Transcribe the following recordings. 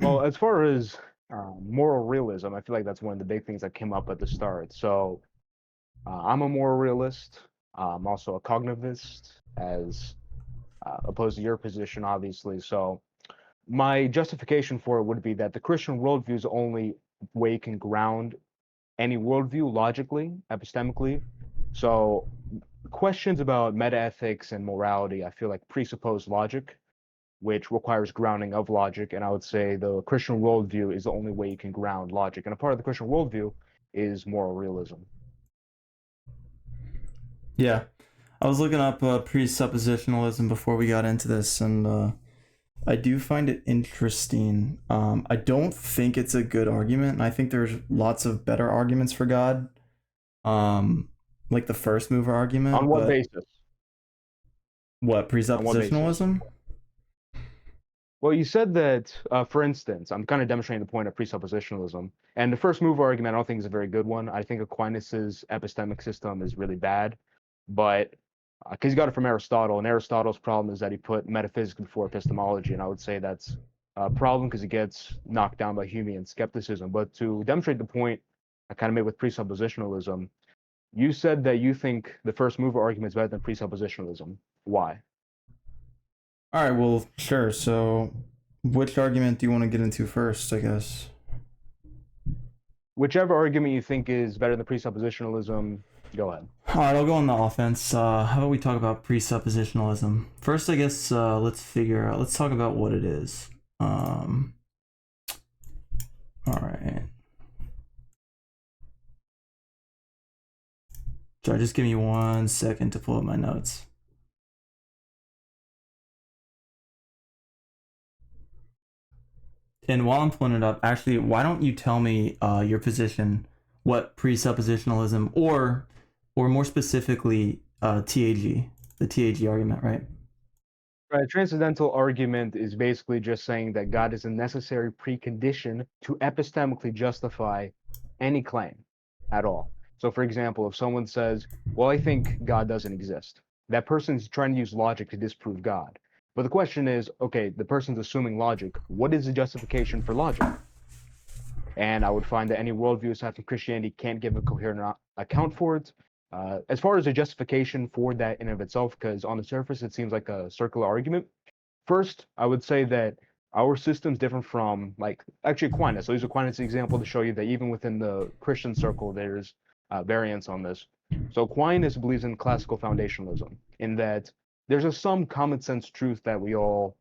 Well, as far as moral realism, I feel like that's one of the big things that came up at the start. So I'm a moral realist. I'm also a cognitivist, as opposed to your position, obviously. So my justification for it would be that the Christian worldview is the only way you can ground any worldview logically, epistemically. So questions about metaethics and morality, I feel like presuppose logic, which requires grounding of logic. And I would say the Christian worldview is the only way you can ground logic. And a part of the Christian worldview is moral realism. Yeah, I was looking up presuppositionalism before we got into this, and I do find it interesting. I don't think it's a good argument, and I think there's lots of better arguments for God, like the first mover On argument. what But basis? what On what basis? presuppositionalism? Well, you said that, for instance, I'm kind of demonstrating the point of presuppositionalism. And the first mover argument, I don't think is a very good one. I think Aquinas's epistemic system is really bad, but because he got it from Aristotle, and Aristotle's problem is that he put metaphysics before epistemology, and I would say that's a problem because it gets knocked down by Humean skepticism. But to demonstrate the point I kind of made with presuppositionalism, you said that you think the first mover argument is better than presuppositionalism. Why? All right, well, sure. So, which argument do you want to get into first? I guess. Whichever argument you think is better than presuppositionalism, go ahead. All right, I'll go on the offense. How about we talk about presuppositionalism first? I guess let's figure out. Let's talk about what it is. All right. Sorry, just give me 1 second to pull up my notes. And while I'm pulling it up, actually, why don't you tell me your position, what presuppositionalism, or more specifically, TAG, the TAG argument, right? Right, transcendental argument is basically just saying that God is a necessary precondition to epistemically justify any claim at all. So, for example, if someone says, well, I think God doesn't exist, that person's trying to use logic to disprove God. But the question is, okay, the person's assuming logic. What is the justification for logic? And I would find that any worldview aside from Christianity can't give a coherent account for it. As far as a justification for that in and of itself, because on the surface it seems like a circular argument. First, I would say that our system's different from, like, actually Aquinas. So use Aquinas as an example to show you that even within the Christian circle, there's variance on this. So Aquinas believes in classical foundationalism, in that there's some common sense truth that we all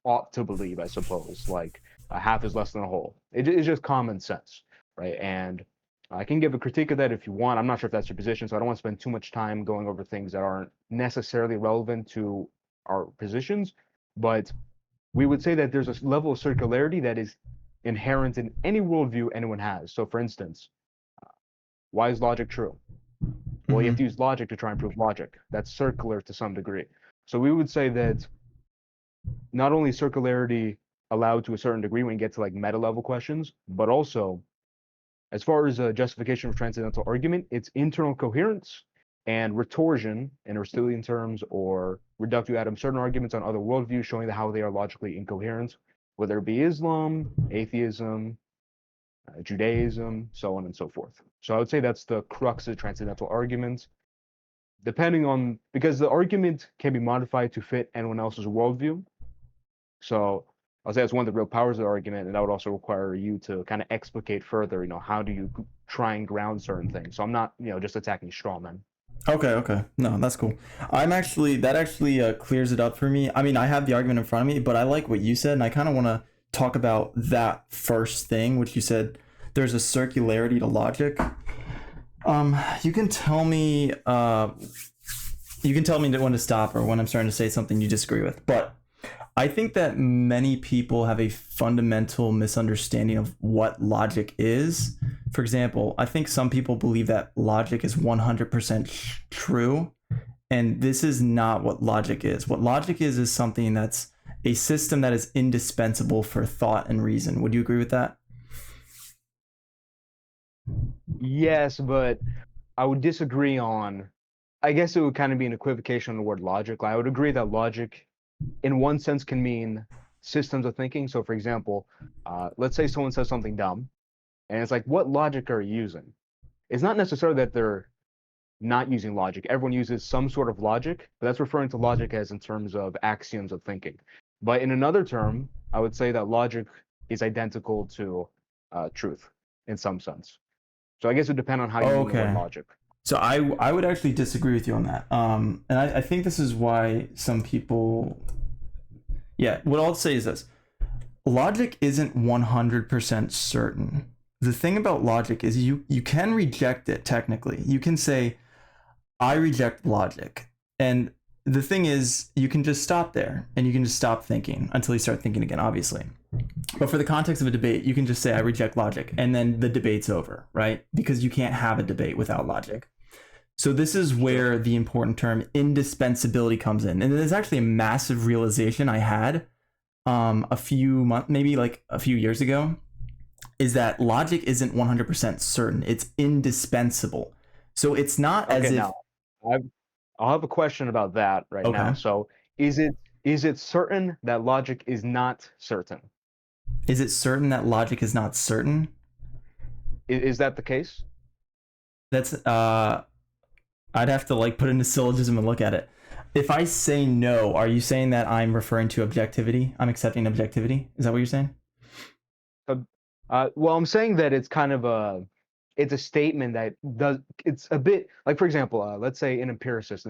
ought to believe, I suppose. Like a half is less than a whole. It's just common sense, right? And I can give a critique of that if you want. I'm not sure if that's your position, so I don't want to spend too much time going over things that aren't necessarily relevant to our positions. But we would say that there's a level of circularity that is inherent in any worldview anyone has. So, for instance, why is logic true? Well, you have to Mm-hmm. use logic to try and prove logic. That's circular to some degree. So we would say that not only circularity allowed to a certain degree when you get to like meta level questions, but also as far as a justification for transcendental argument, it's internal coherence and retorsion in Aristotelian terms, or reductio ad absurdum arguments on other worldviews, showing how they are logically incoherent, whether it be Islam, atheism, Judaism, so on and so forth. So I would say that's the crux of transcendental arguments, depending on, because the argument can be modified to fit anyone else's worldview. So I'll say that's one of the real powers of the argument, and that would also require you to kind of explicate further, how do you try and ground certain things. So I'm not, just attacking straw men. Okay, okay. No, that's cool. That actually clears it up for me. I mean, I have the argument in front of me, but I like what you said, and I kind of want to talk about that first thing, which you said there's a circularity to logic. You can tell me, when to stop or when I'm starting to say something you disagree with, but I think that many people have a fundamental misunderstanding of what logic is. For example, I think some people believe that logic is 100% true, and this is not what logic is. What logic is something that's a system that is indispensable for thought and reason. Would you agree with that? Yes, but I would disagree on, I guess it would kind of be an equivocation on the word logic. I would agree that logic, in one sense, can mean systems of thinking. So, for example, let's say someone says something dumb, and it's like, what logic are you using? It's not necessarily that they're not using logic. Everyone uses some sort of logic, but that's referring to logic as in terms of axioms of thinking. But in another term, I would say that logic is identical to truth in some sense. So I guess it would depend on how you mean the word Okay. logic. So I would actually disagree with you on that. And I think this is why some people. Yeah, what I'll say is this: logic isn't 100% certain. The thing about logic is you can reject it technically. You can say I reject logic. And the thing is, you can just stop there and you can just stop thinking until you start thinking again, obviously. But for the context of a debate, you can just say, I reject logic, and then the debate's over, right? Because you can't have a debate without logic. So this is where the important term indispensability comes in. And there's actually a massive realization I had a few months, maybe like a few years ago, is that logic isn't 100% certain. It's indispensable. So it's not as Okay, if, now I've, I'll have a question about that right now. okay, So is it certain that logic is not certain? is it certain that logic is not certain? Is that the case? That's I'd have to like put in a syllogism and look at it. If I say no, are you saying that I'm referring to objectivity? I'm accepting objectivity. Is that what you're saying? Uh, well, I'm saying that it's a statement that does it's a bit like, for example, let's say an empiricist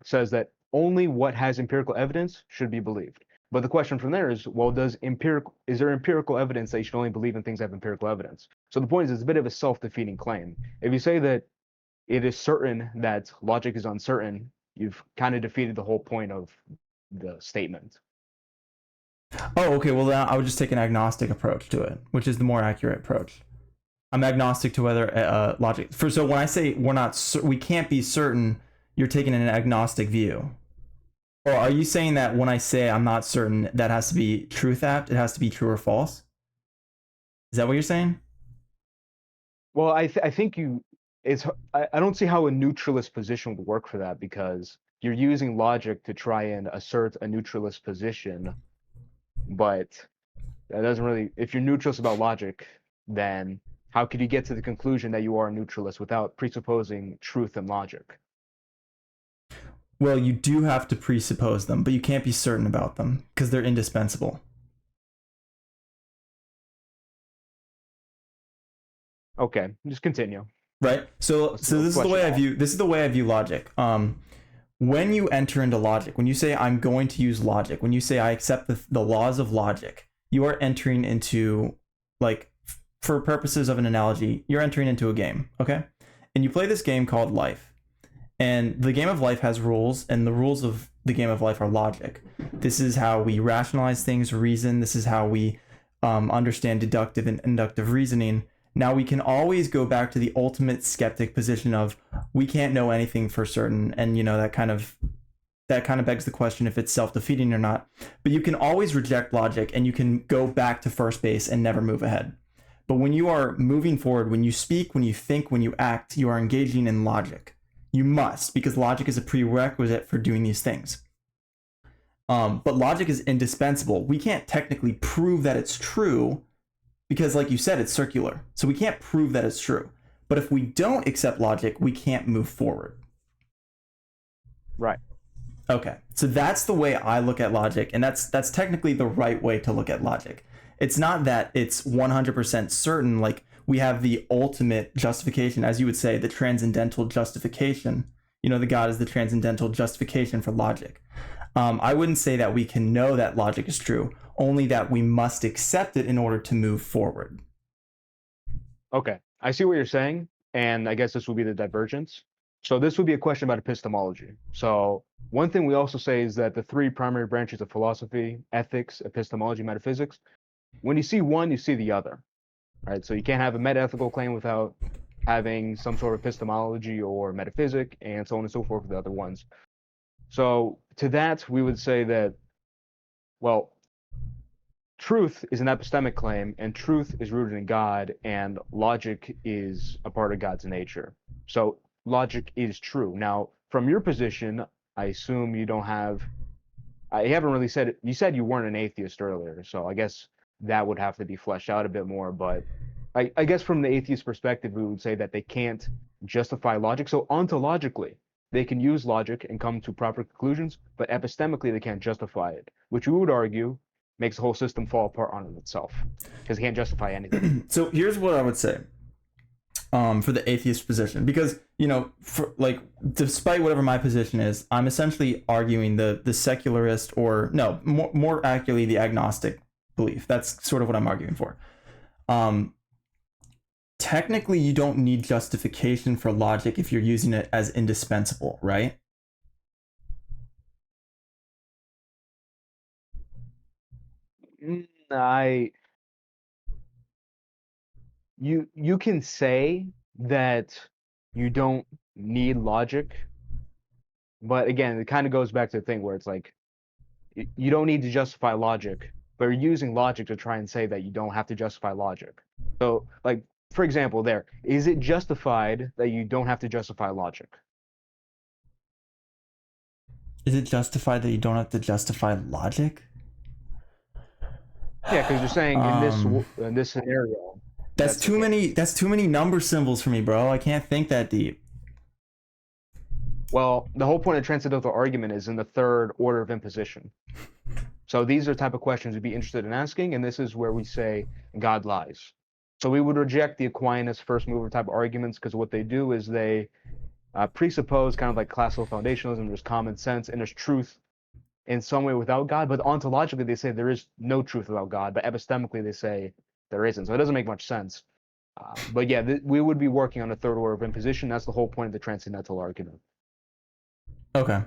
says that only what has empirical evidence should be believed. But the question from there is, well, is there empirical evidence that you should only believe in things that have empirical evidence? So the point is, it's a bit of a self-defeating claim. If you say that it is certain that logic is uncertain, you've kind of defeated the whole point of the statement. Oh, okay. Well, then I would just take an agnostic approach to it, which is the more accurate approach. I'm agnostic to whether logic. So when I say we can't be certain, you're taking an agnostic view. Or are you saying that when I say I'm not certain, that has to be truth apt? It has to be true or false? Is that what you're saying? Well, I think I don't see how a neutralist position would work for that, because you're using logic to try and assert a neutralist position, but that doesn't really. If you're neutralist about logic, then how could you get to the conclusion that you are a neutralist without presupposing truth and logic? Well, you do have to presuppose them, but you can't be certain about them because they're indispensable. Okay, just continue. Right? So Let's, so let's this is the flesh it way I out. view logic. When you enter into logic, when you say I'm going to use logic, when you say I accept the laws of logic, you are entering into, like, for purposes of an analogy, you're entering into a game, okay? And you play this game called life. And the game of life has rules, and the rules of the game of life are logic. This is how we rationalize things, reason. This is how we understand deductive and inductive reasoning. Now we can always go back to the ultimate skeptic position of we can't know anything for certain, and that kind of begs the question if it's self-defeating or not. But you can always reject logic, and you can go back to first base and never move ahead. But when you are moving forward, when you speak, when you think, when you act, you are engaging in logic. You must, because logic is a prerequisite for doing these things. But logic is indispensable. We can't technically prove that it's true because, like you said, it's circular. So we can't prove that it's true. But if we don't accept logic, we can't move forward. Right. Okay, so that's the way I look at logic, and that's technically the right way to look at logic. It's not that it's 100% certain, like we have the ultimate justification, as you would say, the transcendental justification. The God is the transcendental justification for logic. I wouldn't say that we can know that logic is true, only that we must accept it in order to move forward. Okay, I see what you're saying, and I guess this will be the divergence. So this would be a question about epistemology. So one thing we also say is that the three primary branches of philosophy, ethics, epistemology, metaphysics, when you see one, you see the other, right? So you can't have a metaethical claim without having some sort of epistemology or metaphysic, and so on and so forth with the other ones. So to that, we would say that, well, truth is an epistemic claim, and truth is rooted in God, and logic is a part of God's nature. So logic is true. Now, from your position, I assume you don't have I haven't really said it. You said you weren't an atheist earlier, so I guess that would have to be fleshed out a bit more. But I guess from the atheist perspective, we would say that they can't justify logic. So ontologically, they can use logic and come to proper conclusions, but epistemically, they can't justify it, which we would argue makes the whole system fall apart on itself because it can't justify anything. So here's what I would say. For the atheist position, because for like, despite whatever my position is, I'm essentially arguing the secularist, or no, more accurately the agnostic belief. That's sort of what I'm arguing for. Technically, you don't need justification for logic if you're using it as indispensable, right? I you can say that you don't need logic, but again, it kind of goes back to the thing where it's like you don't need to justify logic, but you're using logic to try and say that you don't have to justify logic. So, like, for example, is it justified that you don't have to justify logic? Is it justified that you don't have to justify logic? Yeah, because you're saying in Um, this scenario, that's that's the too many. case. That's too many number symbols for me, bro. I can't think that deep. Well, the whole point of transcendental argument is in the third order of imposition. So these are the type of questions we'd be interested in asking, and this is where we say God lies. So we would reject the Aquinas first mover type of arguments because what they do is they presuppose kind of like classical foundationalism. There's common sense and there's truth in some way without God, but ontologically they say there is no truth without God, but epistemically they say there isn't. So it doesn't make much sense. But yeah, we would be working on a third order of imposition. That's the whole point of the transcendental argument. Okay.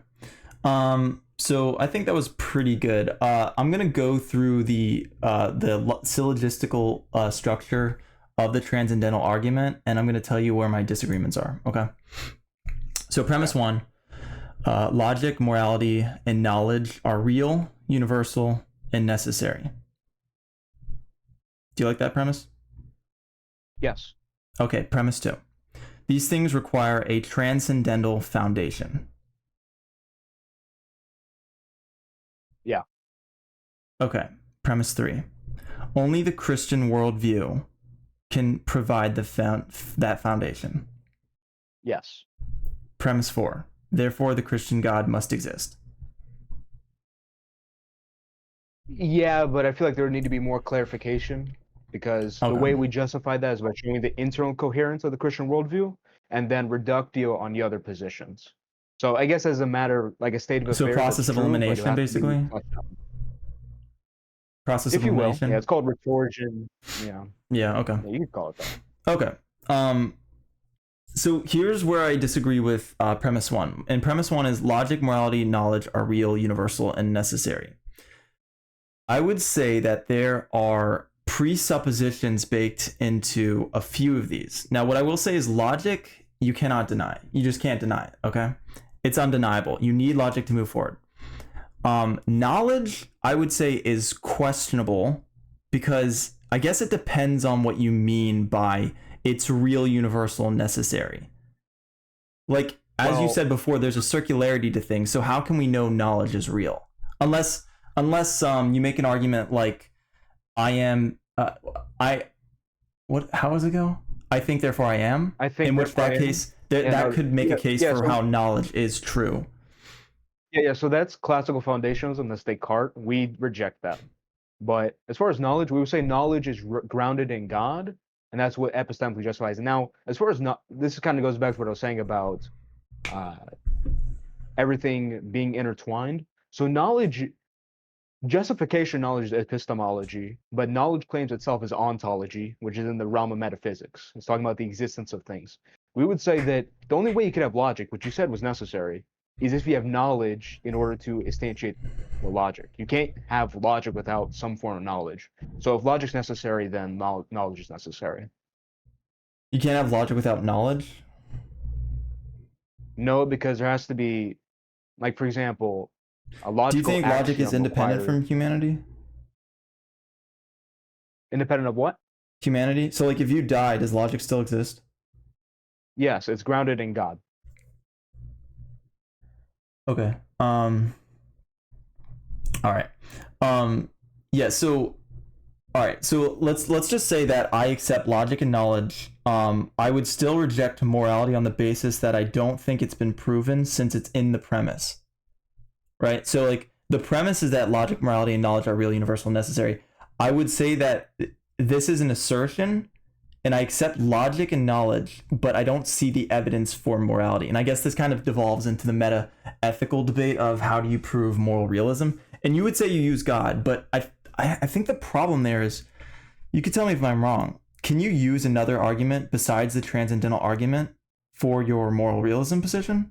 So I think that was pretty good. I'm gonna go through the syllogistical structure of the transcendental argument, and I'm gonna tell you where my disagreements are. Okay. So premise Okay. one: logic, morality, and knowledge are real, universal, and necessary. Do you like that premise? Yes. Okay. Premise two: these things require a transcendental foundation. Yeah. Okay. Premise three: only the Christian worldview can provide that foundation. Yes. Premise four: therefore, the Christian God must exist. Yeah, but I feel like there would need to be more clarification because the way Okay. we justify that is by showing the internal coherence of the Christian worldview and then reductio on the other positions. So I guess as a matter, like a state of So affairs, that's process of true, but it elimination, has to be basically. fleshed out. Process of If you will. Yeah, elimination. it's called retorsion. Yeah. Yeah. Okay. Yeah, you could call it that. Okay. So here's where I disagree with premise one. And premise one is logic, morality, knowledge are real, universal, and necessary. I would say that there are presuppositions baked into a few of these. Now, what I will say is logic, you cannot deny. You just can't deny it, okay? It's undeniable. You need logic to move forward. Knowledge, I would say, is questionable because I guess it depends on what you mean by it's real, universal, and necessary. Like, as you Well, said before, there's a circularity to things. So how can we know knowledge is real? Unless you make an argument like I am I what how does it go? I think therefore I am. I think In which therefore I that am. case Yeah, that no, could make a yeah, case yeah. for So how knowledge is true. yeah, so that's classical foundationalism. That's Descartes. We reject that. But as far as knowledge, we would say knowledge is grounded in God, and that's what epistemically justifies. And now, as far as not, this kind of goes back to what I was saying about uh, everything being intertwined. So knowledge, justification knowledge is epistemology, but knowledge claims itself as ontology, which is in the realm of metaphysics. It's talking about the existence of things. We would say that the only way you could have logic, which you said was necessary, is if you have knowledge in order to instantiate the logic. You can't have logic without some form of knowledge. So if logic's necessary, then knowledge is necessary. You can't have logic without knowledge. No, because there has to be, like, for example, a Do you logical think logic is axiom independent requires from humanity? independent of what? Humanity? So like if you die, does logic still exist? Yes, it's grounded in God. Okay. All right. Yeah. So all right. So let's just say that I accept logic and knowledge. I would still reject morality on the basis that I don't think it's been proven since it's in the premise. Right. So like the premise is that logic, morality, and knowledge are real, universal, and necessary. I would say that this is an assertion, and I accept logic and knowledge, but I don't see the evidence for morality. And I guess this kind of devolves into the meta ethical debate of how do you prove moral realism. And you would say you use God, but I think the problem there is, you could tell me if I'm wrong. Can you use another argument besides the transcendental argument for your moral realism position?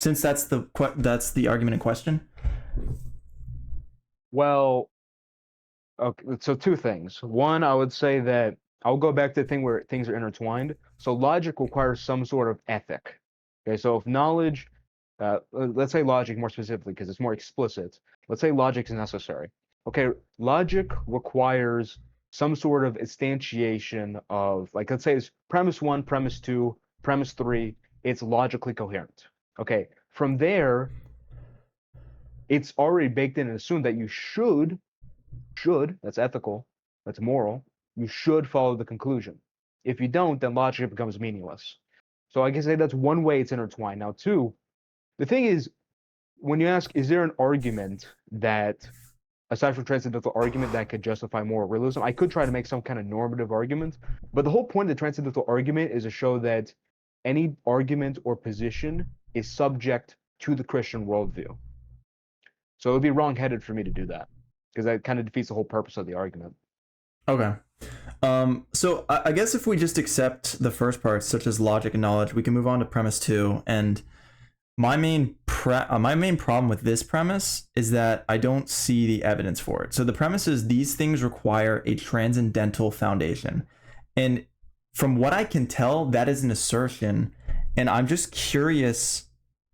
Since that's the argument in question. Well, okay, so two things. One, I would say that I'll go back to the thing where things are intertwined. So logic requires some sort of ethic. Okay, so if knowledge, let's say logic more specifically because it's more explicit. Let's say logic is necessary. Okay, logic requires some sort of instantiation of, like, let's say it's premise one, premise two, premise three. It's logically coherent. Okay, from there, it's already baked in and assumed that you should, that's ethical, that's moral, you should follow the conclusion. If you don't, then logic becomes meaningless. So I can say that's one way it's intertwined. Now, two, the thing is, when you ask, is there an argument that, aside from transcendental argument, that could justify moral realism? I could try to make some kind of normative argument, but the whole point of the transcendental argument is to show that any argument or position is subject to the Christian worldview. So it would be wrong-headed for me to do that, because that kind of defeats the whole purpose of the argument. Okay. So I guess if we just accept the first parts, such as logic and knowledge, we can move on to premise two. And my main problem with this premise is that I don't see the evidence for it. So the premise is these things require a transcendental foundation, and from what I can tell, that is an assertion. And I'm just curious,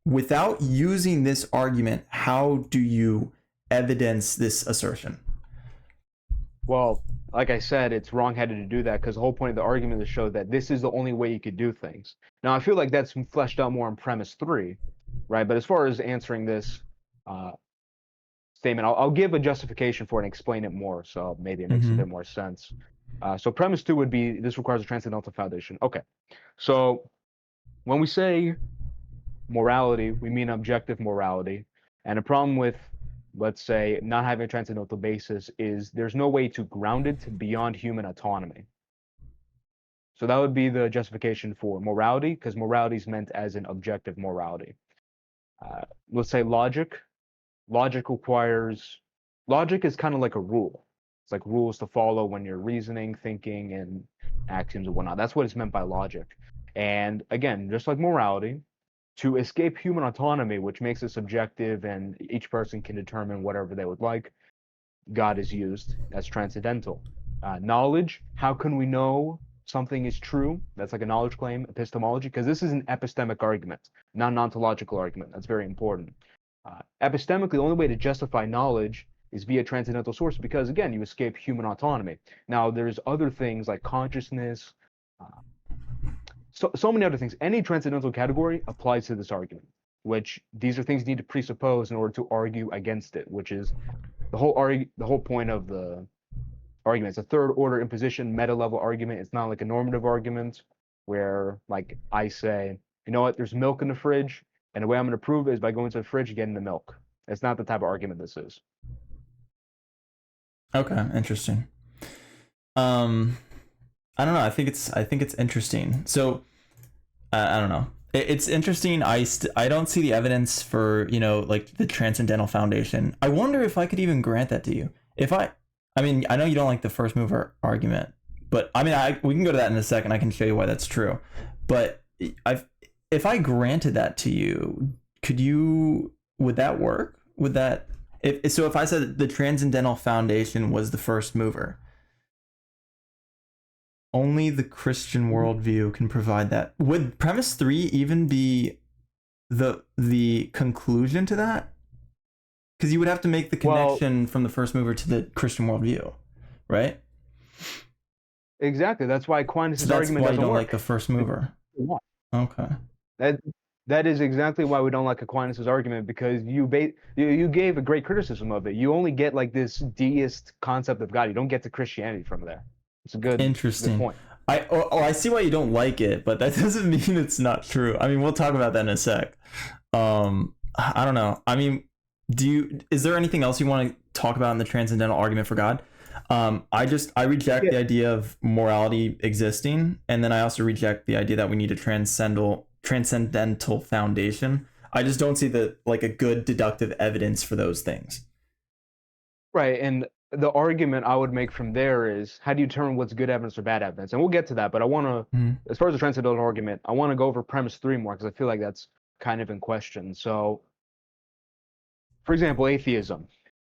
without using this argument, how do you evidence this assertion? Well, like I said, it's wrong-headed to do that because the whole point of the argument is to show that this is the only way you could do things. Now, I feel like that's fleshed out more in premise three, right? But as far as answering this uh, statement, I'll give a justification for it and explain it more, so maybe it makes a bit more sense. So premise two would be this requires a transcendental foundation. Okay, so when we say morality, we mean objective morality. And the problem with, let's say, not having a transcendental basis is there's no way to ground it beyond human autonomy. So that would be the justification for morality, because morality is meant as an objective morality. Let's say logic. Logic is kind of like a rule. It's like rules to follow when you're reasoning, thinking, and axioms and whatnot. That's what it's meant by logic. And again, just like morality, to escape human autonomy, which makes it subjective and each person can determine whatever they would like, God is used. That's transcendental. Knowledge, how can we know something is true? That's like a knowledge claim. Epistemology, because this is an epistemic argument, not an ontological argument. That's very important. Epistemically, the only way to justify knowledge is via transcendental source because, again, you escape human autonomy. Now, there's other things like consciousness, so many other things. Any transcendental category applies to this argument, which these are things you need to presuppose in order to argue against it, which is the whole point of the argument. It's a third order imposition, meta level argument. It's not like a normative argument where, like, I say, you know what, there's milk in the fridge, and the way I'm going to prove it is by going to the fridge and getting the milk. It's not the type of argument this is. Okay, interesting. I don't know. I think it's interesting. So I don't know. It's interesting. I don't see the evidence for, like the transcendental foundation. I wonder if I could even grant that to you. I mean, I know you don't like the first mover argument, but I mean, we can go to that in a second. I can show you why that's true. But if I granted that to you, would that work? Would that, if I said the transcendental foundation was the first mover, only the Christian worldview can provide that. Would premise 3 even be the conclusion to that? Because you would have to make the connection from the first mover to the Christian worldview, right? Exactly. That's why Aquinas' So that's argument why you doesn't don't work. like the first mover. Okay. That is exactly why we don't like Aquinas' argument, because you gave a great criticism of it. You only get like this deist concept of God. You don't get to Christianity from there. It's a good Interesting. point. I see why you don't like it, but that doesn't mean it's not true. I mean, we'll talk about that in a sec. I don't know. I mean, is there anything else you want to talk about in the transcendental argument for God? I reject the idea of morality existing, and then I also reject the idea that we need a transcendental foundation. I just don't see a good deductive evidence for those things. Right, and the argument I would make from there is, how do you determine what's good evidence or bad evidence? And we'll get to that, but I want to, as far as the transcendental argument, I want to go over premise 3 more, because I feel like that's kind of in question. So, for example, atheism.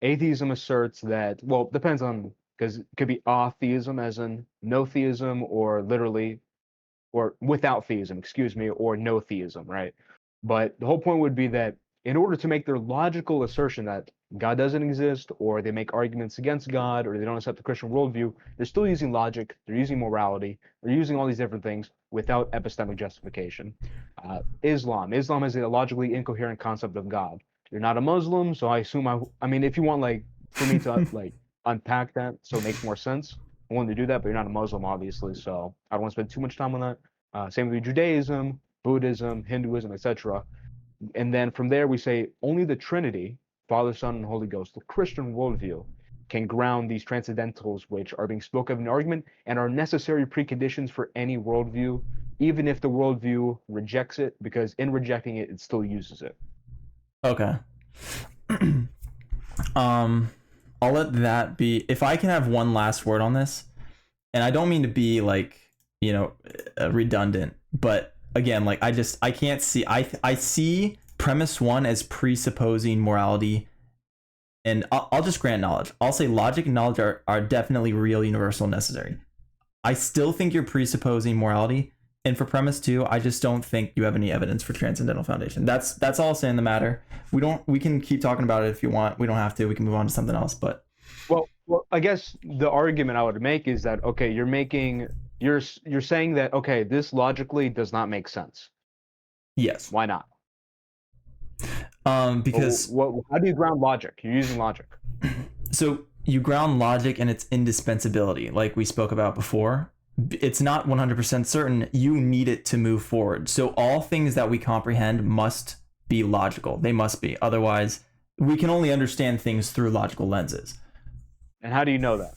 Atheism asserts that, well, depends on, because it could be atheism, as in no theism, or literally, or without theism, excuse me, or no theism, right? But the whole point would be that in order to make their logical assertion that God doesn't exist, or they make arguments against God, or they don't accept the Christian worldview, they're still using logic, they're using morality, they're using all these different things without epistemic justification. Islam is a logically incoherent concept of God. You're not a Muslim, so I assume I mean, if you want like for me to like unpack that so it makes more sense, I wanted to do that, but you're not a Muslim, obviously, so I don't want to spend too much time on that. Same with Judaism, Buddhism, Hinduism, etc. And then from there, we say only the Trinity, Father, Son, and Holy Ghost, the Christian worldview, can ground these transcendentals, which are being spoken of in the argument and are necessary preconditions for any worldview, even if the worldview rejects it, because in rejecting it, it still uses it. Okay. I'll let that be. If I can have one last word on this, and I don't mean to be redundant, but again, I can't see. I see premise 1 as presupposing morality, and I'll just grant knowledge. I'll say logic and knowledge are definitely real, universal, necessary. I still think you're presupposing morality, and for premise 2, I just don't think you have any evidence for transcendental foundation. That's all I'll say in the matter. We can keep talking about it if you want. We don't have to. We can move on to something else. But well, I guess the argument I would make is that, okay, you're saying that, okay, this logically does not make sense. Yes. Why not? Because how do you ground logic? You're using logic. So you ground logic and its indispensability, like we spoke about before. It's not 100% certain. You need it to move forward. So all things that we comprehend must be logical. They must be. Otherwise, we can only understand things through logical lenses. And how do you know that?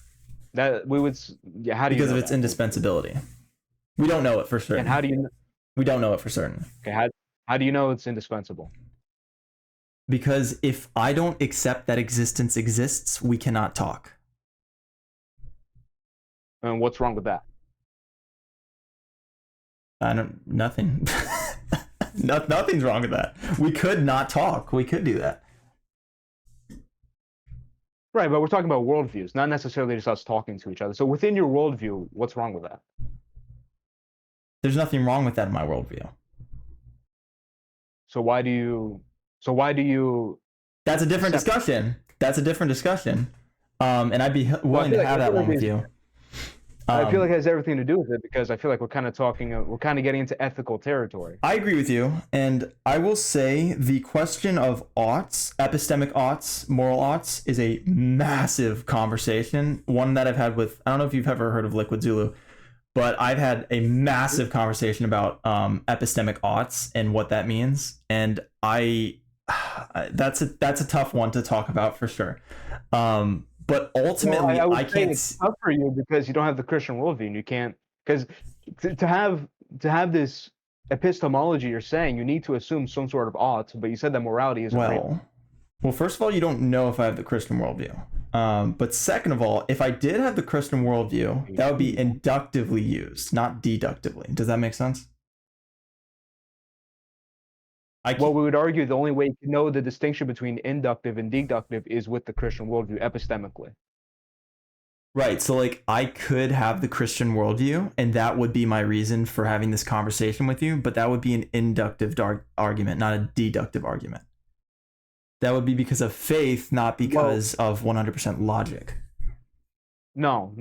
How do you because know of its that? Indispensability. We don't know it for certain. And how do you? We don't know it for certain. Okay, how do you know it's indispensable? Because if I don't accept that existence exists, we cannot talk. And what's wrong with that? Nothing. Nothing's wrong with that. We could not talk. We could do that. Right, but we're talking about worldviews, not necessarily just us talking to each other. So within your worldview, what's wrong with that? There's nothing wrong with that in my worldview. So why do you? That's a different discussion. And I'd be willing to have that one with you. I feel like it has everything to do with it, because I feel like we're kind of getting into ethical territory. I agree with you. And I will say the question of oughts, epistemic oughts, moral oughts, is a massive conversation. One that I've had with, I don't know if you've ever heard of Liquid Zulu, but I've had a massive conversation about epistemic oughts and what that means. And that's a tough one to talk about for sure. But ultimately, I can't. It's tough for you because you don't have the Christian worldview, and you can't. Because to have this epistemology, you're saying you need to assume some sort of ought, but you said that morality isn't real. Well, first of all, you don't know if I have the Christian worldview. But second of all, if I did have the Christian worldview, that would be inductively used, not deductively. Does that make sense? Well, we would argue the only way to know the distinction between inductive and deductive is with the Christian worldview epistemically. Right. So, I could have the Christian worldview, and that would be my reason for having this conversation with you, but that would be an inductive argument, not a deductive argument. That would be because of faith, not because of 100% logic. No.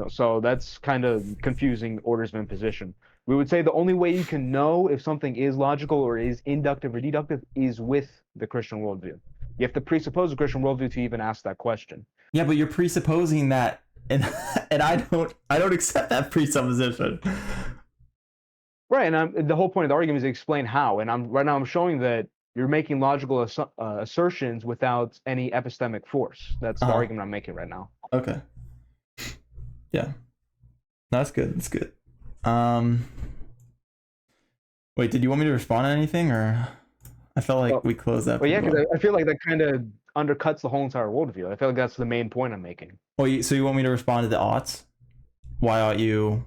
So that's kind of confusing orders of imposition. We would say the only way you can know if something is logical or is inductive or deductive is with the Christian worldview. You have to presuppose a Christian worldview to even ask that question. Yeah, but you're presupposing that, and and I don't accept that presupposition. Right, and the whole point of the argument is to explain how. And I'm showing that you're making logical assertions without any epistemic force. That's the Uh-huh. argument I'm making right now. Okay. Yeah. No, that's good. That's good. Um. Wait, did you want me to respond to anything, or I felt like Well, we closed that well, pretty yeah, because well. I feel like that kind of undercuts the whole entire worldview. I feel like that's the main point I'm making. Oh, so you want me to respond to the oughts? Why ought you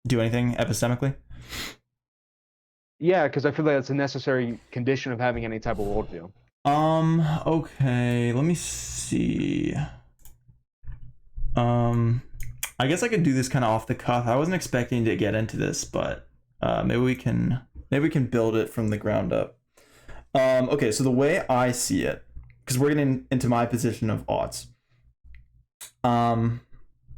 do anything epistemically? Yeah, because I feel like that's a necessary condition of having any type of worldview. Okay, let me see. I guess I could do this kind of off the cuff. I wasn't expecting to get into this, but maybe we can build it from the ground up. Okay, so the way I see it, because we're getting into my position of oughts.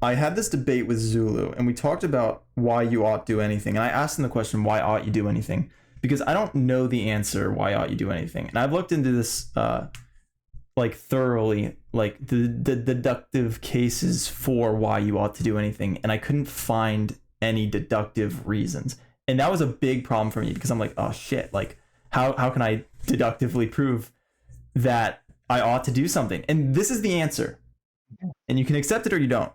I had this debate with Zulu, and we talked about why you ought do anything. And I asked him the question, why ought you do anything? Because I don't know the answer, why ought you do anything? And I've looked into this like thoroughly, like the deductive cases for why you ought to do anything, and I couldn't find any deductive reasons. And that was a big problem for me because I'm like, oh shit, like how can I deductively prove that I ought to do something? And this is the answer. And you can accept it or you don't.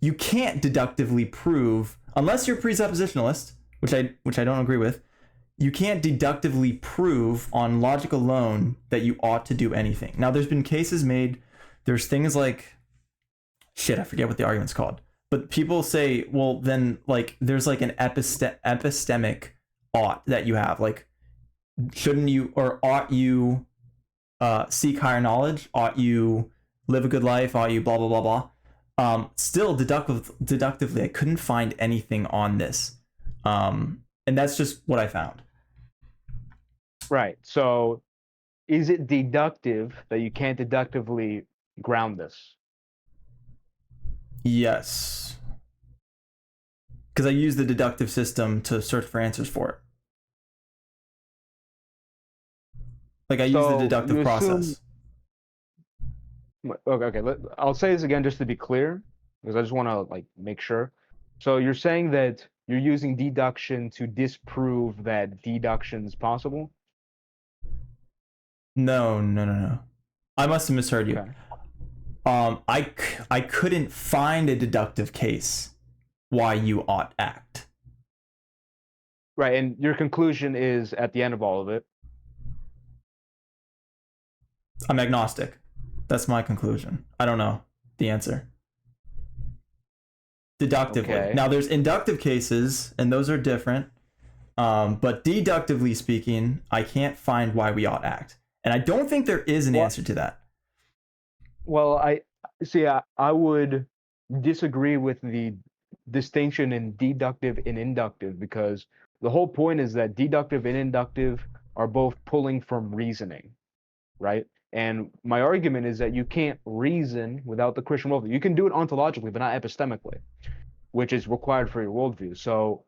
You can't deductively prove, unless you're a presuppositionalist, which I don't agree with. You can't deductively prove on logic alone that you ought to do anything. Now, there's been cases made. There's things like, shit, I forget what the argument's called. But people say, well, then like there's like an epistemic ought that you have. Like, shouldn't you or ought you seek higher knowledge? Ought you live a good life? Ought you blah blah blah blah? Still deductively, I couldn't find anything on this, and that's just what I found. Right. So is it deductive that you can't deductively ground this? Yes, because I use the deductive system to search for answers for it. Like I use the So deductive you assume, process. okay, I'll say this again just to be clear, because I just want to like make sure. So you're saying that you're using deduction to disprove that deduction is possible? No, no, no, no. I must have misheard you. Okay. I couldn't find a deductive case why you ought act. Right, and your conclusion is at the end of all of it. I'm agnostic. That's my conclusion. I don't know the answer. Deductively. Okay. Now, there's inductive cases, and those are different. But deductively speaking, I can't find why we ought act. And I don't think there is an Well, answer to that. well, I see. I would disagree with the distinction in deductive and inductive because the whole point is that deductive and inductive are both pulling from reasoning, right? And my argument is that you can't reason without the Christian worldview. You can do it ontologically, but not epistemically, which is required for your worldview. So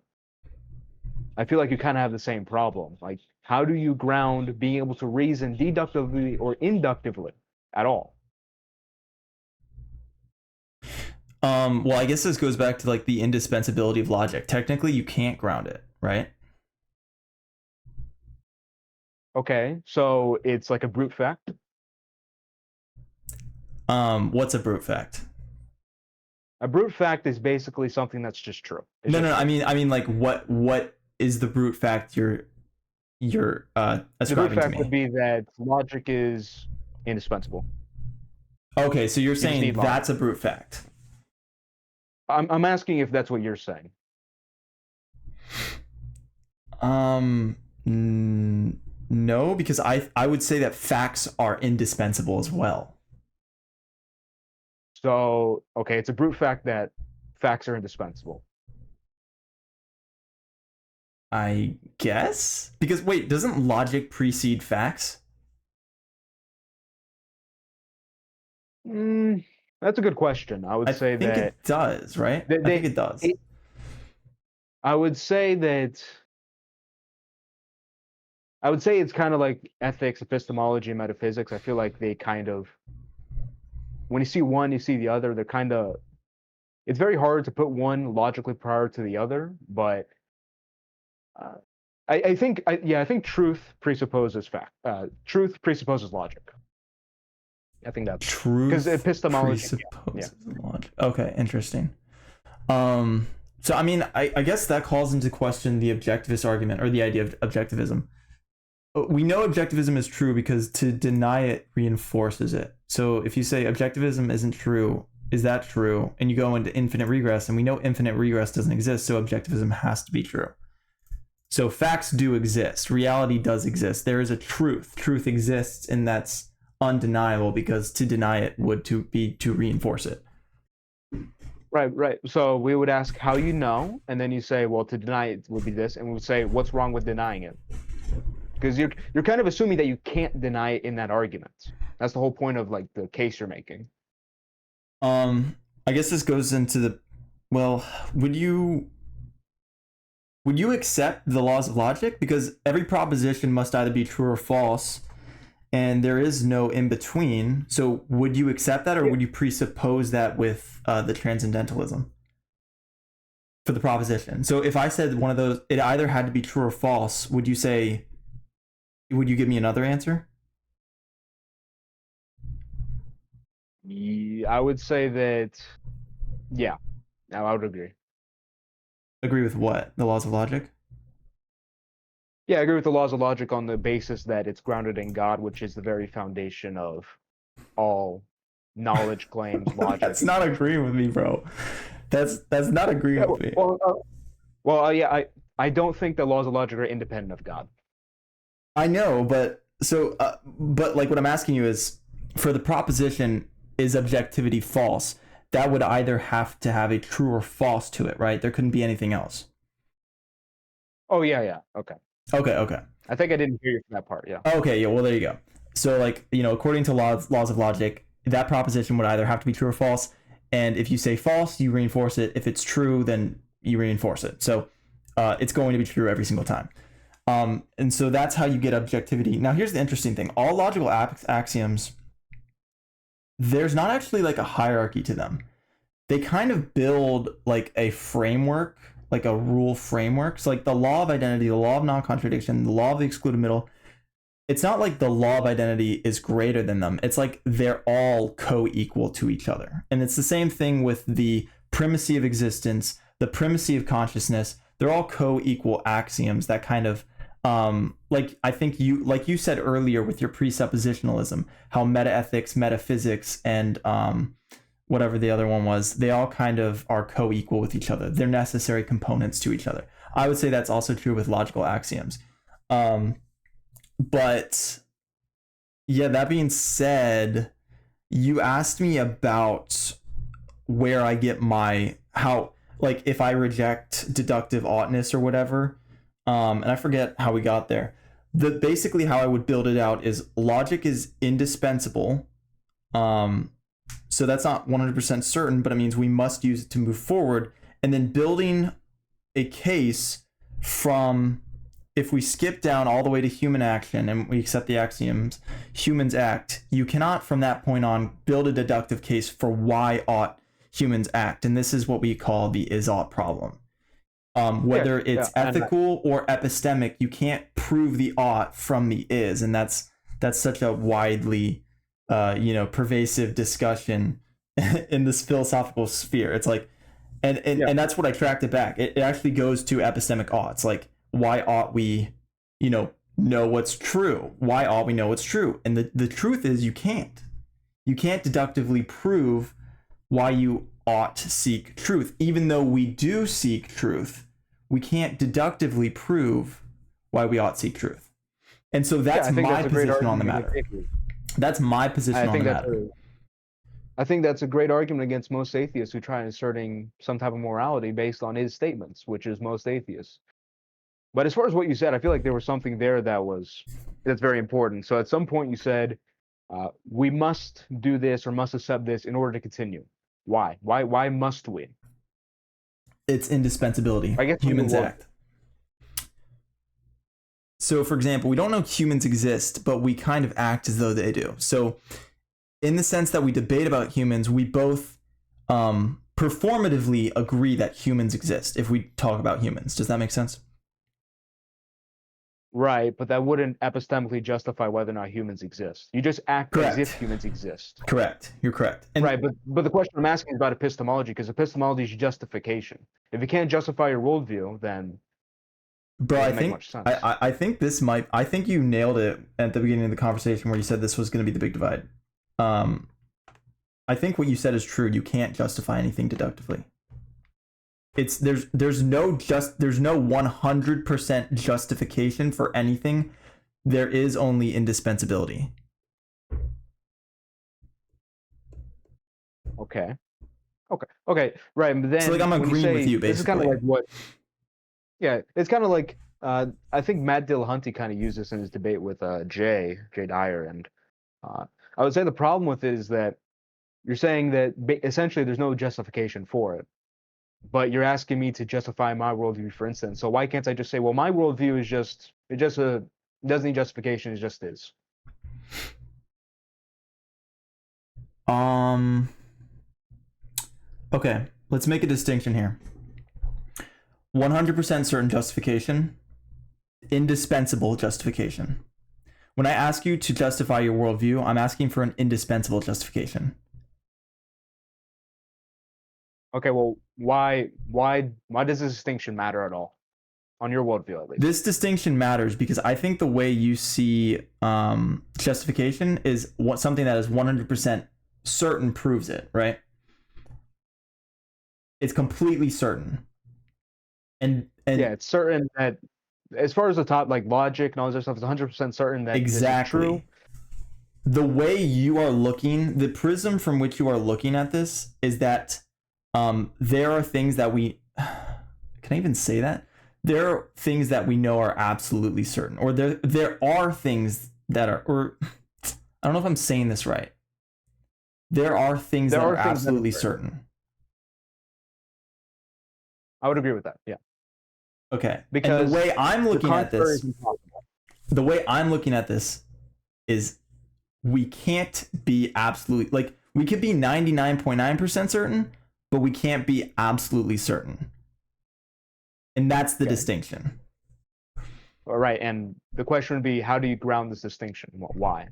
I feel like you kind of have the same problem. Like, how do you ground being able to reason deductively or inductively at all? Well, I guess this goes back to like the indispensability of logic. Technically, you can't ground it, right? Okay, so it's like a brute fact. What's a brute fact? A brute fact is basically something that's just true. It's No, just no, no. true. I mean, like, what is the brute fact you're The brute ascribing to fact would me? be that logic is indispensable. Okay, so you're You just saying need logic. that's a brute fact. I'm asking if that's what you're saying. No, because I would say that facts are indispensable as well. So, okay, it's a brute fact that facts are indispensable. I guess because wait, doesn't logic precede facts? Mm, that's a good question. I would I say think that it does, right? I think they it does. it, I would say that it's kind of like ethics, epistemology, and metaphysics. I feel like they kind of, when you see one, you see the other. They're kind of, it's very hard to put one logically prior to the other, but uh, I think truth presupposes fact. Truth presupposes logic. I think that's because Truth epistemology. Yeah. presupposes logic. Okay, interesting. So I mean, I guess that calls into question the objectivist argument or the idea of objectivism. We know objectivism is true because to deny it reinforces it. So if you say objectivism isn't true, is that true? And you go into infinite regress, and we know infinite regress doesn't exist, so objectivism has to be true. So facts do exist. Reality does exist. There is a truth. Truth exists, and that's undeniable because to deny it would be to reinforce it. Right. So we would ask how you know, and then you say, well, to deny it would be this, and we would say, what's wrong with denying it? Because you're kind of assuming that you can't deny it in that argument. That's the whole point of like the case you're making. I guess this goes into the, well, would you accept the laws of logic? Because every proposition must either be true or false, and there is no in between. So would you accept that, or would you presuppose that with the transcendentalism for the proposition? So if I said one of those, it either had to be true or false, would you give me another answer? I would say that, yeah, I would agree. Agree with what? The laws of logic? Yeah, I agree with the laws of logic on the basis that it's grounded in God, which is the very foundation of all knowledge claims, logic. That's not agreeing with me, bro. That's not agreeing with me. Yeah, I don't think the laws of logic are independent of God. I know, but but like what I'm asking you is, for the proposition, is objectivity false? That would either have to have a true or false to it, right? There couldn't be anything else. Oh yeah. Okay. Okay. I think I didn't hear you from that part. Yeah. Okay, yeah. Well, there you go. So, like, according to laws of logic, that proposition would either have to be true or false. And if you say false, you reinforce it. If it's true, then you reinforce it. So, it's going to be true every single time. And so that's how you get objectivity. Now, here's the interesting thing: all logical axioms, there's not actually like a hierarchy to them. They kind of build like a framework, like a rule framework. So like the law of identity, the law of non-contradiction, the law of the excluded middle. It's not like the law of identity is greater than them. It's like they're all co-equal to each other. And it's the same thing with the primacy of existence, the primacy of consciousness. They're all co-equal axioms that kind of like I think you said earlier with your presuppositionalism, how metaethics, metaphysics, and whatever the other one was, they all kind of are co-equal with each other. They're necessary components to each other. I would say that's also true with logical axioms. But yeah, that being said, you asked me about where I get like if I reject deductive oughtness or whatever. And I forget how we got there. Basically how I would build it out is logic is indispensable. So that's not 100% certain, but it means we must use it to move forward. And then building a case from, if we skip down all the way to human action and we accept the axioms, humans act, you cannot from that point on build a deductive case for why ought humans act. And this is what we call the is-ought problem. Whether it's ethical or epistemic, you can't prove the ought from the is. And that's such a widely pervasive discussion in this philosophical sphere. It's like, and that's what I tracked it back. It actually goes to epistemic oughts. Like, why ought we, know what's true? Why ought we know what's true? And the truth is you can't deductively prove why you ought to seek truth. Even though we do seek truth, we can't deductively prove why we ought to seek truth. And so that's my position on the matter. That's my position on the matter. I think that's a great argument against most atheists who try inserting some type of morality based on his statements, which is most atheists. But as far as what you said, I feel like there was something there that's very important. So at some point you said, we must do this or must accept this in order to continue. Why? Why must we? It's indispensability. I guess Humans act. So, for example, we don't know humans exist, but we kind of act as though they do. So, in the sense that we debate about humans, we both performatively agree that humans exist if we talk about humans. Does that make sense? Right, but that wouldn't epistemically justify whether or not humans exist. You just act as if humans exist. Correct. You're correct. And right, but the question I'm asking is about epistemology, because epistemology is justification. If you can't justify your worldview, then bro, it doesn't make much sense. I think this might. I think you nailed it at the beginning of the conversation where you said this was going to be the big divide. I think what you said is true. You can't justify anything deductively. There's no 100% justification for anything. There is only indispensability. Okay. Right, but then so like I'm agreeing with you basically. This is kind of like what. Yeah, it's kind of like I think Matt Dillahunty kind of used this in his debate with Jay Dyer, and I would say the problem with it is that you're saying that essentially there's no justification for it. But you're asking me to justify my worldview, for instance. So why can't I just say, well, my worldview is it doesn't need justification, it just is. Okay, let's make a distinction here. 100% certain justification, indispensable justification. When I ask you to justify your worldview, I'm asking for an indispensable justification. Okay, well, why does this distinction matter at all? On your worldview, at least. This distinction matters because I think the way you see justification is something that is 100% certain proves it, right? It's completely certain. And yeah, it's certain that as far as the top, like logic and all this stuff, it's 100% certain that exactly this is true. The way you are looking, the prism from which you are looking at this is that there are things that we can I even say that? There are things that we know are absolutely certain, or there are things that are, or I don't know if I'm saying this right. There are things that are absolutely certain. I would agree with that. Yeah. Okay. Because and the way I'm looking at this, is we can't be absolutely, like we could be 99.9% certain, but we can't be absolutely certain. And that's the distinction. All right. And the question would be, how do you ground this distinction? Why?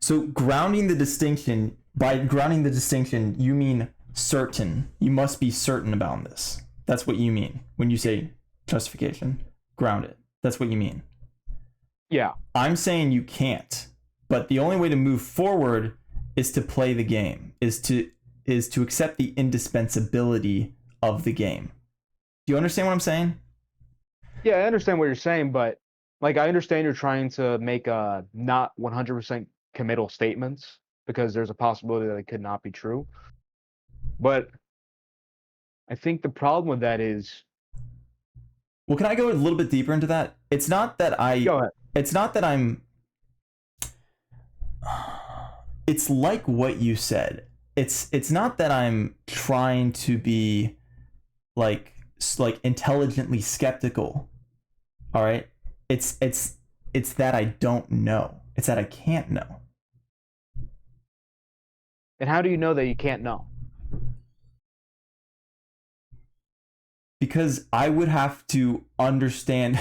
So grounding the distinction, by grounding the distinction, you mean certain. You must be certain about this. That's what you mean when you say justification. Ground it. That's what you mean. Yeah. I'm saying you can't. But the only way to move forward is to play the game, is to accept the indispensability of the game. Do you understand what I'm saying? Yeah, I understand what you're saying, but like I understand you're trying to make not 100% committal statements because there's a possibility that it could not be true. But I think the problem with that is, well, can I go a little bit deeper into that? It's not that Go ahead. It's not that I'm it's like what you said. It's not that I'm trying to be like intelligently skeptical. All right? It's that I don't know. It's that I can't know. And how do you know that you can't know? Because I would have to understand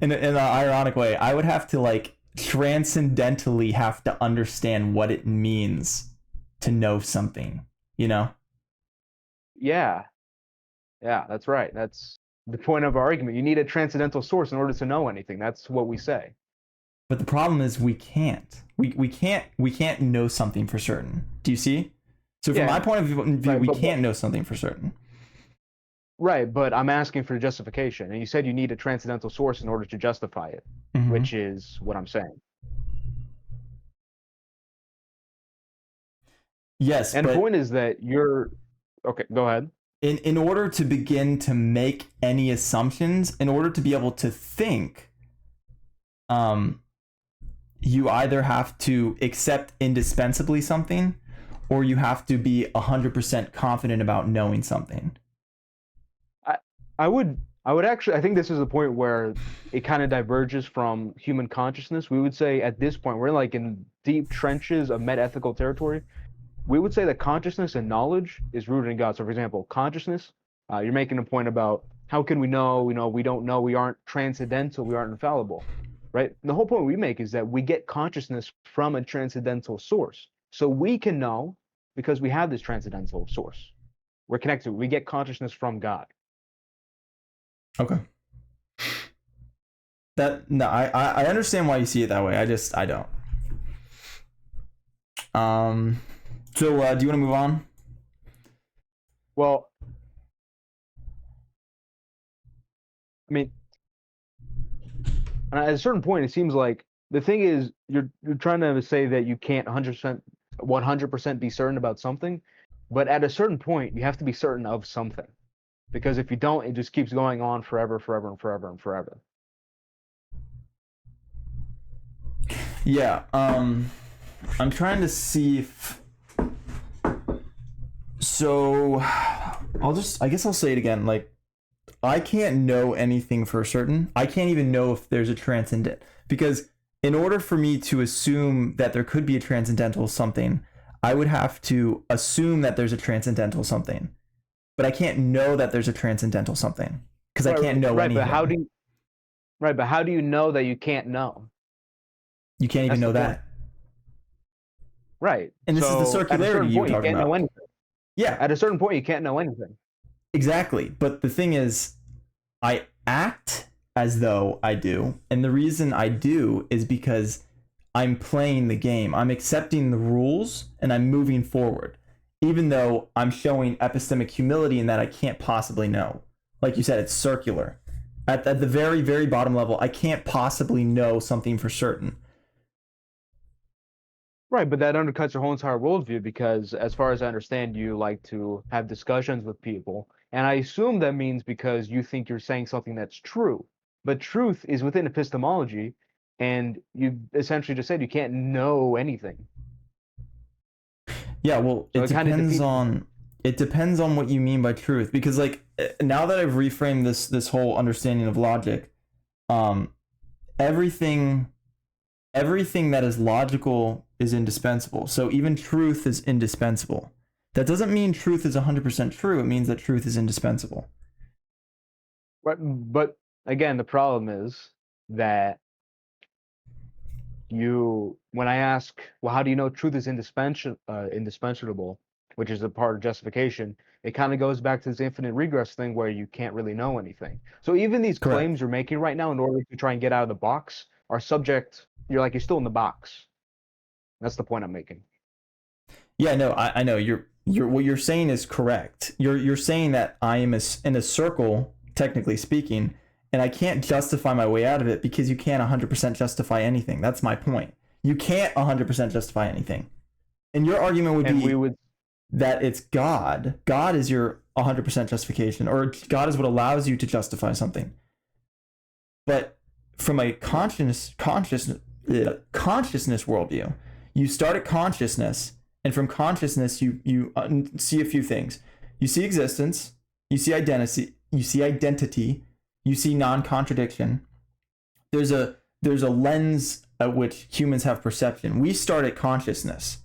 in an ironic way. I would have to like transcendentally have to understand what it means to know something, you know? Yeah, that's right. That's the point of our argument. You need a transcendental source in order to know anything. That's what we say. But the problem is we can't. We can't know something for certain. Do you see? So from my point of view, right, we can't know something for certain. Right, but I'm asking for justification. And you said you need a transcendental source in order to justify it, which is what I'm saying. Yes, and the point is that you're... Okay, go ahead. In order to begin to make any assumptions, in order to be able to think, you either have to accept indispensably something, or you have to be 100% confident about knowing something? I I would actually, I think this is a point where it kind of diverges from human consciousness. We would say at this point we're like in deep trenches of metaethical territory. We would say that consciousness and knowledge is rooted in God. So, for example, consciousness, you're making a point about how can we know? We don't know. We aren't transcendental. We aren't infallible, right? And the whole point we make is that we get consciousness from a transcendental source. So we can know because we have this transcendental source. We're connected. We get consciousness from God. Okay. That no, I understand why you see it that way. I don't. So do you want to move on? Well, I mean, and at a certain point, it seems like the thing is you're trying to say that you can't 100% be certain about something, but at a certain point, you have to be certain of something because if you don't, it just keeps going on forever, forever, and forever, and forever. Yeah. I'm trying to see if. So, I guess I'll say it again. Like, I can't know anything for certain. I can't even know if there's a transcendent, because in order for me to assume that there could be a transcendental something, I would have to assume that there's a transcendental something. But I can't know that there's a transcendental something because I can't know anything. But how do you know that you can't know? You can't even know that. Right. And this is the circularity you're talking about. Yeah. At a certain point, you can't know anything. Exactly. But the thing is, I act as though I do. And the reason I do is because I'm playing the game. I'm accepting the rules and I'm moving forward, even though I'm showing epistemic humility in that I can't possibly know. Like you said, it's circular. At the very, very bottom level, I can't possibly know something for certain. Right, but that undercuts your whole entire worldview because, as far as I understand, you like to have discussions with people. And I assume that means because you think you're saying something that's true. But truth is within epistemology, and you essentially just said you can't know anything. Yeah, well, So it depends on what you mean by truth. Because like now that I've reframed this whole understanding of logic, everything that is logical is indispensable. So even truth is indispensable. That doesn't mean truth is 100% true. It means that truth is indispensable. Right, but again, the problem is that when I ask, well, how do you know truth is indispensable, which is a part of justification, it kind of goes back to this infinite regress thing where you can't really know anything. So even these Correct. claims you're making right now in order to try and get out of the box are subject, you're still in the box. That's the point I'm making. Yeah, no, I know what you're saying is correct. You're saying that I am in a circle, technically speaking, and I can't justify my way out of it because you can't 100% justify anything. That's my point. You can't 100% justify anything. And your argument would be that it's God. God is your 100% justification, or God is what allows you to justify something. But from a consciousness worldview, you start at consciousness, and from consciousness you see a few things. You see existence, you see identity, you see non-contradiction. There's a lens at which humans have perception. We start at consciousness.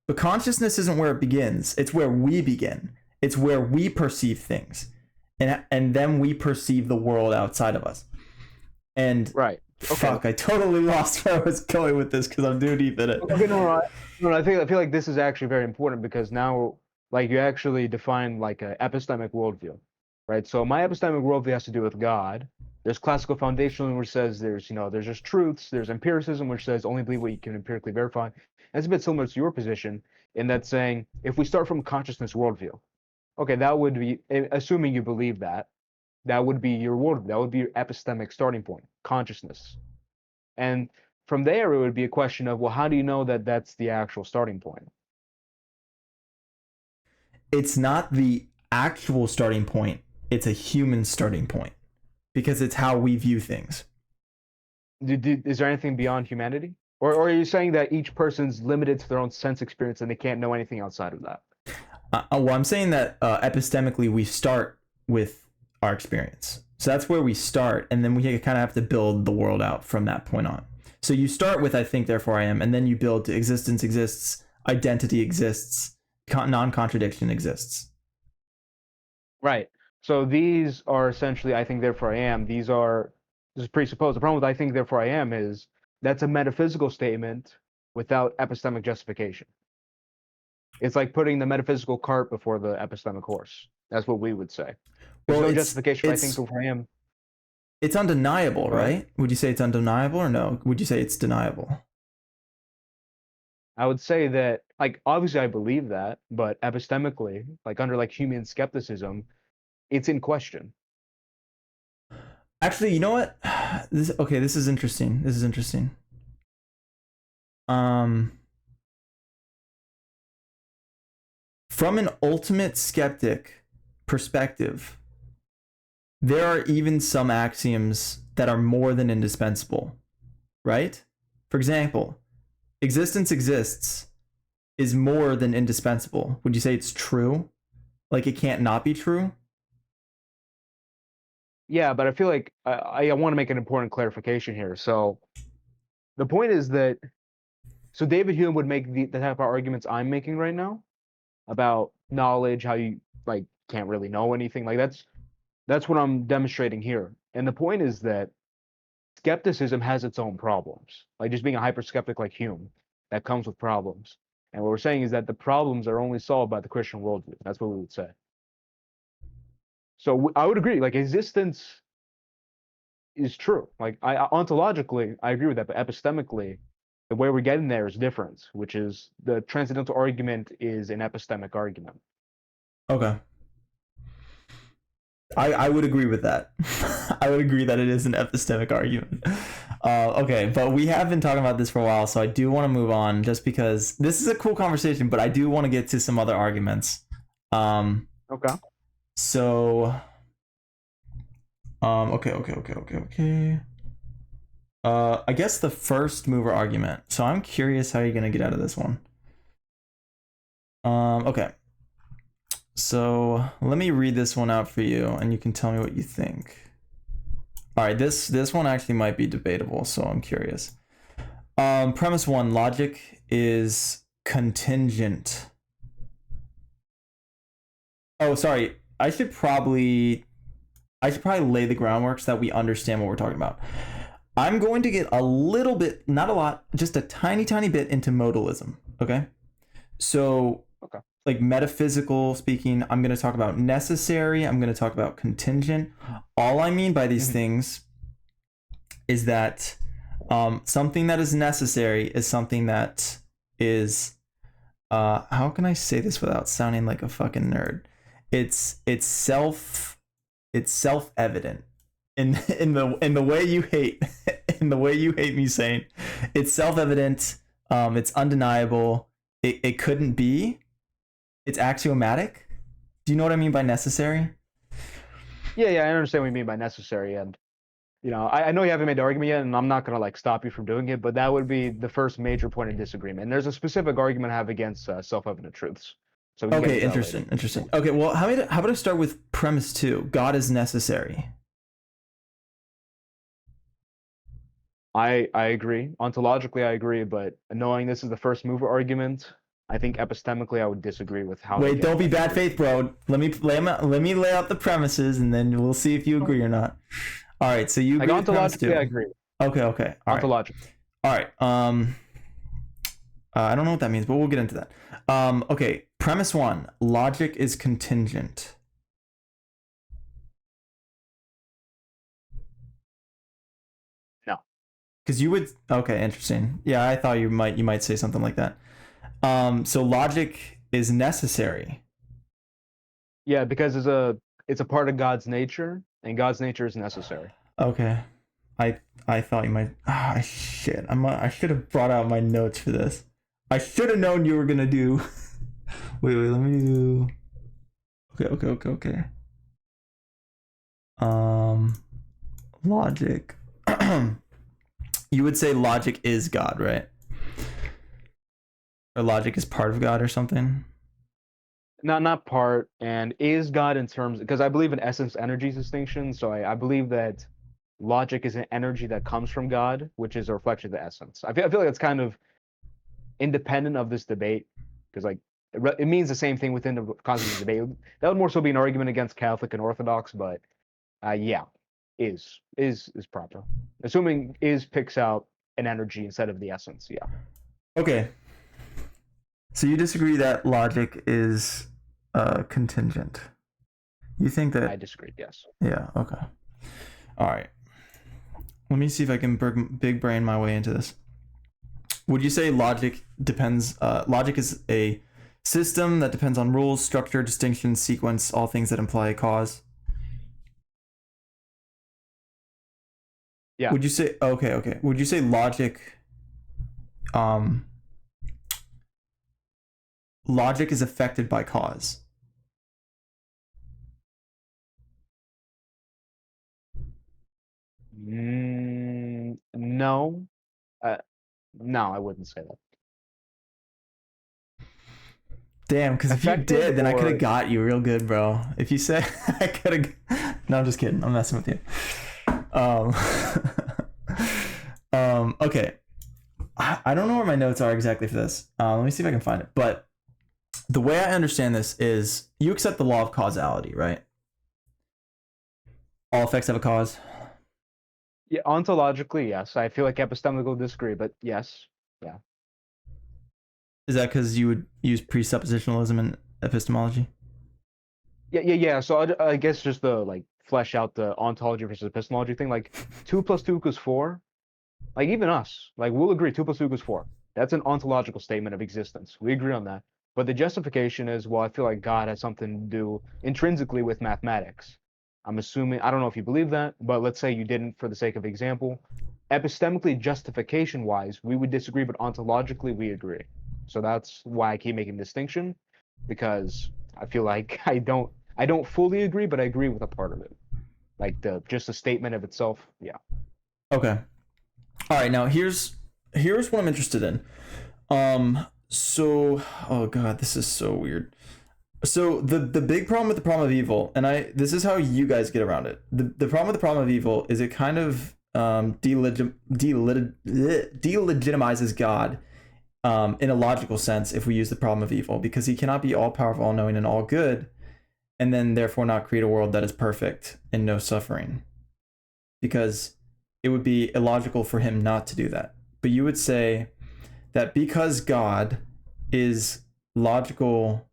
But consciousness isn't where it begins. It's where we begin. It's where we perceive things. And then we perceive the world outside of us. And right. Okay. Fuck, I totally lost where I was going with this because I'm too deep in it. Okay, no, I feel like this is actually very important because now, like, you actually define like an epistemic worldview, right? So my epistemic worldview has to do with God. There's classical foundationalism, which says there's just truths. There's empiricism, which says only believe what you can empirically verify. That's a bit similar to your position in that saying if we start from consciousness worldview, okay, that would be assuming you believe that. That would be your worldview. That would be your epistemic starting point, consciousness. And from there, it would be a question of, well, how do you know that that's the actual starting point? It's not the actual starting point. It's a human starting point because it's how we view things. Is there anything beyond humanity? Or are you saying that each person's limited to their own sense experience and they can't know anything outside of that? Well, I'm saying that epistemically we start with our experience. So that's where we start, and then we kind of have to build the world out from that point on. So you start with I think, therefore I am, and then you build to existence exists, identity exists, non-contradiction exists. Right. So these are essentially I think therefore I am. This is presupposed. The problem with I think therefore I am is that's a metaphysical statement without epistemic justification. It's like putting the metaphysical cart before the epistemic horse. That's what we would say. There's Well, no justification for I think therefore I am. it's undeniable, Right? right? Would you say it's undeniable or no? Would you say it's deniable? I would say that, like, obviously I believe that, but epistemically, like under like human skepticism, it's in question. Actually, you know what? This is interesting. This is interesting. Um, from an ultimate skeptic perspective, there are even some axioms that are more than indispensable, right? For example, existence exists is more than indispensable. Would you say it's true? Like it can't not be true? Yeah, but I feel like I want to make an important clarification here. So the point is that David Hume would make the type of arguments I'm making right now about knowledge, how you like can't really know anything. Like that's what I'm demonstrating here. And the point is that skepticism has its own problems. Like just being a hyper skeptic like Hume, that comes with problems. And what we're saying is that the problems are only solved by the Christian worldview. That's what we would say. So I would agree. Like existence is true. Like ontologically, I agree with that, but epistemically, the way we're getting there is different, which is the transcendental argument is an epistemic argument. Okay. I would agree with that. I would agree that it is an epistemic argument. Okay, but we have been talking about this for a while, so I do want to move on just because this is a cool conversation, but I do want to get to some other arguments. Okay. So, okay. I guess the first mover argument. So I'm curious how you're gonna get out of this one. Okay. So let me read this one out for you, and you can tell me what you think. All right, this one actually might be debatable, so I'm curious. Premise one: logic is contingent. Oh, sorry. I should probably lay the groundwork so that we understand what we're talking about. I'm going to get a little bit, not a lot, just a tiny bit into modalism. Okay, so. Okay. Like metaphysical speaking, I'm going to talk about necessary. I'm going to talk about contingent. All I mean by these things is that something that is necessary is something that is how can I say this without sounding like a fucking nerd? It's self-evident in the way you hate in the way you hate me saying it's self-evident. It's undeniable. It couldn't be. It's axiomatic. Do you know what I mean by necessary? Yeah, I understand what you mean by necessary, and I know you haven't made the argument yet, and I'm not gonna like stop you from doing it, but that would be the first major point of disagreement. And there's a specific argument I have against self-evident truths. So we can get Okay, into that interesting. later. Okay, well, how about I start with premise two? God is necessary. I agree. Ontologically, I agree, but knowing this is the first mover argument, I think epistemically I would disagree with how. Wait, don't be bad faith, bro. Let me lay out the premises, and then we'll see if you agree or not. All right, so you agree with premise two. I agree. Okay. All right. Ontologically. All right. I don't know what that means, but we'll get into that. Okay. Premise one: logic is contingent. No. Because you would. Okay, interesting. Yeah, I thought you might say something like that. So logic is necessary. Yeah, because it's a part of God's nature, and God's nature is necessary. Okay. I thought you might. Shit. I should have brought out my notes for this. I should have known you were gonna do. Wait. Let me do. Okay. Logic. You would say logic is God, right? Or logic is part of God or something? Not part, and is God in terms, because I believe in essence energy distinction, so I believe that logic is an energy that comes from God, which is a reflection of the essence. I feel like it's kind of independent of this debate, because like it means the same thing within the concept of the debate. That would more so be an argument against Catholic and Orthodox, but yeah, is proper. Assuming is picks out an energy instead of the essence, yeah. Okay. So you disagree that logic is contingent. You think that I disagree, yes. Yeah, okay. All right. Let me see if I can big brain my way into this. Would you say logic depends logic is a system that depends on rules, structure, distinction, sequence, all things that imply a cause? Yeah. Would you say okay. Would you say um logic is affected by cause? No. No, I wouldn't say that. Damn, because if you Affected did, then I could have or got you real good, bro. If you said I could have. No, I'm just kidding. I'm messing with you. Um, okay. I don't know where my notes are exactly for this. Let me see if I can find it. But the way I understand this is you accept the law of causality, right? All effects have a cause. yeah, ontologically, yes. I feel like epistemically disagree, but yes. Yeah. Is that because you would use presuppositionalism in epistemology? Yeah. So I guess just to like flesh out the ontology versus epistemology thing, like 2 + 2 = 4. Like even us, like we'll agree 2 + 2 = 4. That's an ontological statement of existence. We agree on that. But the justification is, well, I feel like God has something to do intrinsically with mathematics. I'm assuming, I don't know if you believe that, but let's say you didn't for the sake of example. Epistemically, justification wise, we would disagree, but ontologically, we agree. So that's why I keep making distinction, because I feel like I don't fully agree, but I agree with a part of it. Like the just the statement of itself. Yeah. Okay. All right. Now here's what I'm interested in. So oh god, this is so weird. So the big problem with the problem of evil, and this is how you guys get around it. The problem with the problem of evil is it kind of delegitimizes God in a logical sense if we use the problem of evil, because he cannot be all powerful, all knowing, and all good, and then therefore not create a world that is perfect and no suffering, because it would be illogical for him not to do that. But you would say that because God is logical.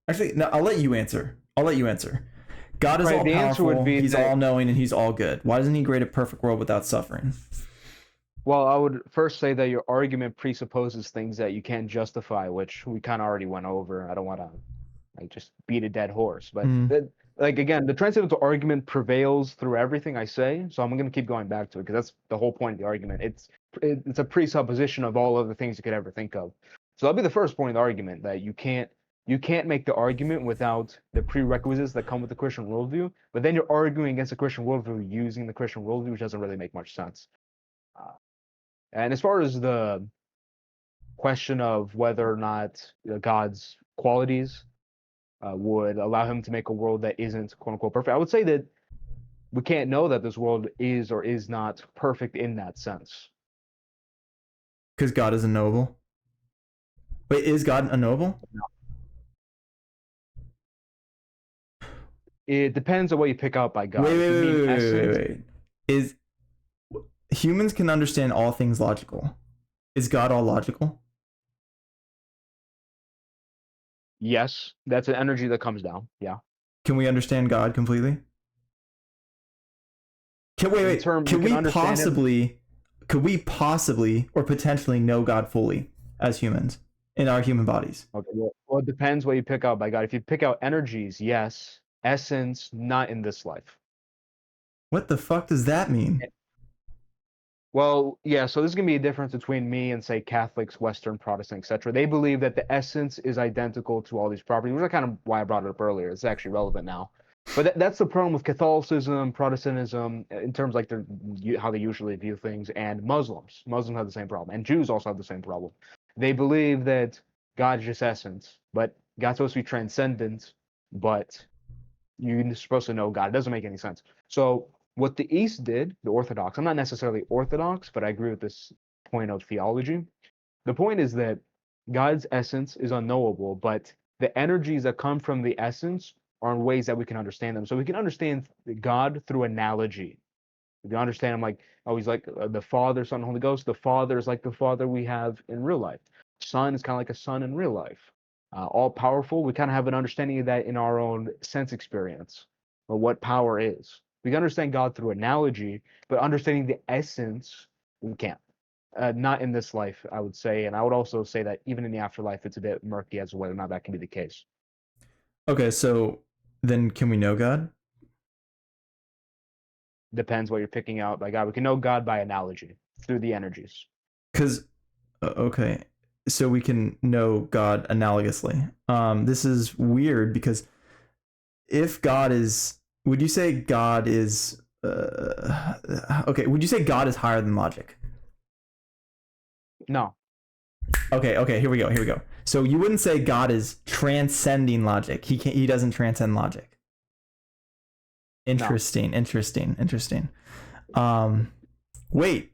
Actually, no, I'll let you answer. God is Right. all The answer would powerful, be he's that, all knowing, and he's all good. Why doesn't he create a perfect world without suffering? well, I would first say that your argument presupposes things that you can't justify, which we kind of already went over. I don't want to like just beat a dead horse, but Mm. like again, the transcendental argument prevails through everything I say, so I'm going to keep going back to it because that's the whole point of the argument. It's a presupposition of all of the things you could ever think of. So that'll be the first point of the argument, that you can't make the argument without the prerequisites that come with the Christian worldview, but then you're arguing against the Christian worldview using the Christian worldview, which doesn't really make much sense. Uh, and as far as the question of whether or not God's qualities would allow him to make a world that isn't quote unquote perfect, I would say that we can't know that this world is or is not perfect in that sense. Because God is unknowable. Wait, is God unknowable? It depends on what you pick out by God. Wait, If wait, you wait, mean wait, wait, wait, essence, wait. Is humans can understand all things logical? Is God all logical? yes, that's an energy that comes down. Yeah. Can we understand God completely? In term, we Can can we understand him. possibly, or potentially know God fully as humans in our human bodies? Okay. Well, it depends what you pick out by God. If you pick out energies, yes. Essence, not in this life. What the fuck does that mean? Well, yeah, so there's going to be a difference between me and, say, Catholics, Western, Protestant, etc. They believe that the essence is identical to all these properties, which is kind of why I brought it up earlier. It's actually relevant now. But that's the problem with Catholicism, Protestantism, in terms like how they usually view things, and Muslims. Muslims have the same problem, and Jews also have the same problem. They believe that God's just essence, but God's supposed to be transcendent, but you're supposed to know God. It doesn't make any sense. So what the East did, the Orthodox, I'm not necessarily Orthodox, but I agree with this point of theology. The point is that God's essence is unknowable, but the energies that come from the essence are in ways that we can understand them. So we can understand God through analogy. We can understand him like, oh, he's like the Father, Son, and Holy Ghost. The Father is like the Father we have in real life. Son is kind of like a son in real life. All powerful, we kind of have an understanding of that in our own sense experience, or what power is. We can understand God through analogy, but understanding the essence, we can't. Not in this life, I would say, and I would also say that even in the afterlife, it's a bit murky as to whether or not that can be the case. Okay, so then can we know God? Depends what you're picking out by God. We can know God by analogy through the energies. Because okay, so we can know God analogously. This is weird because if God is, would you say God is? Okay, would you say God is higher than logic? No. Okay, here we go. So you wouldn't say God is transcending logic. He doesn't transcend logic. Interesting. Wait.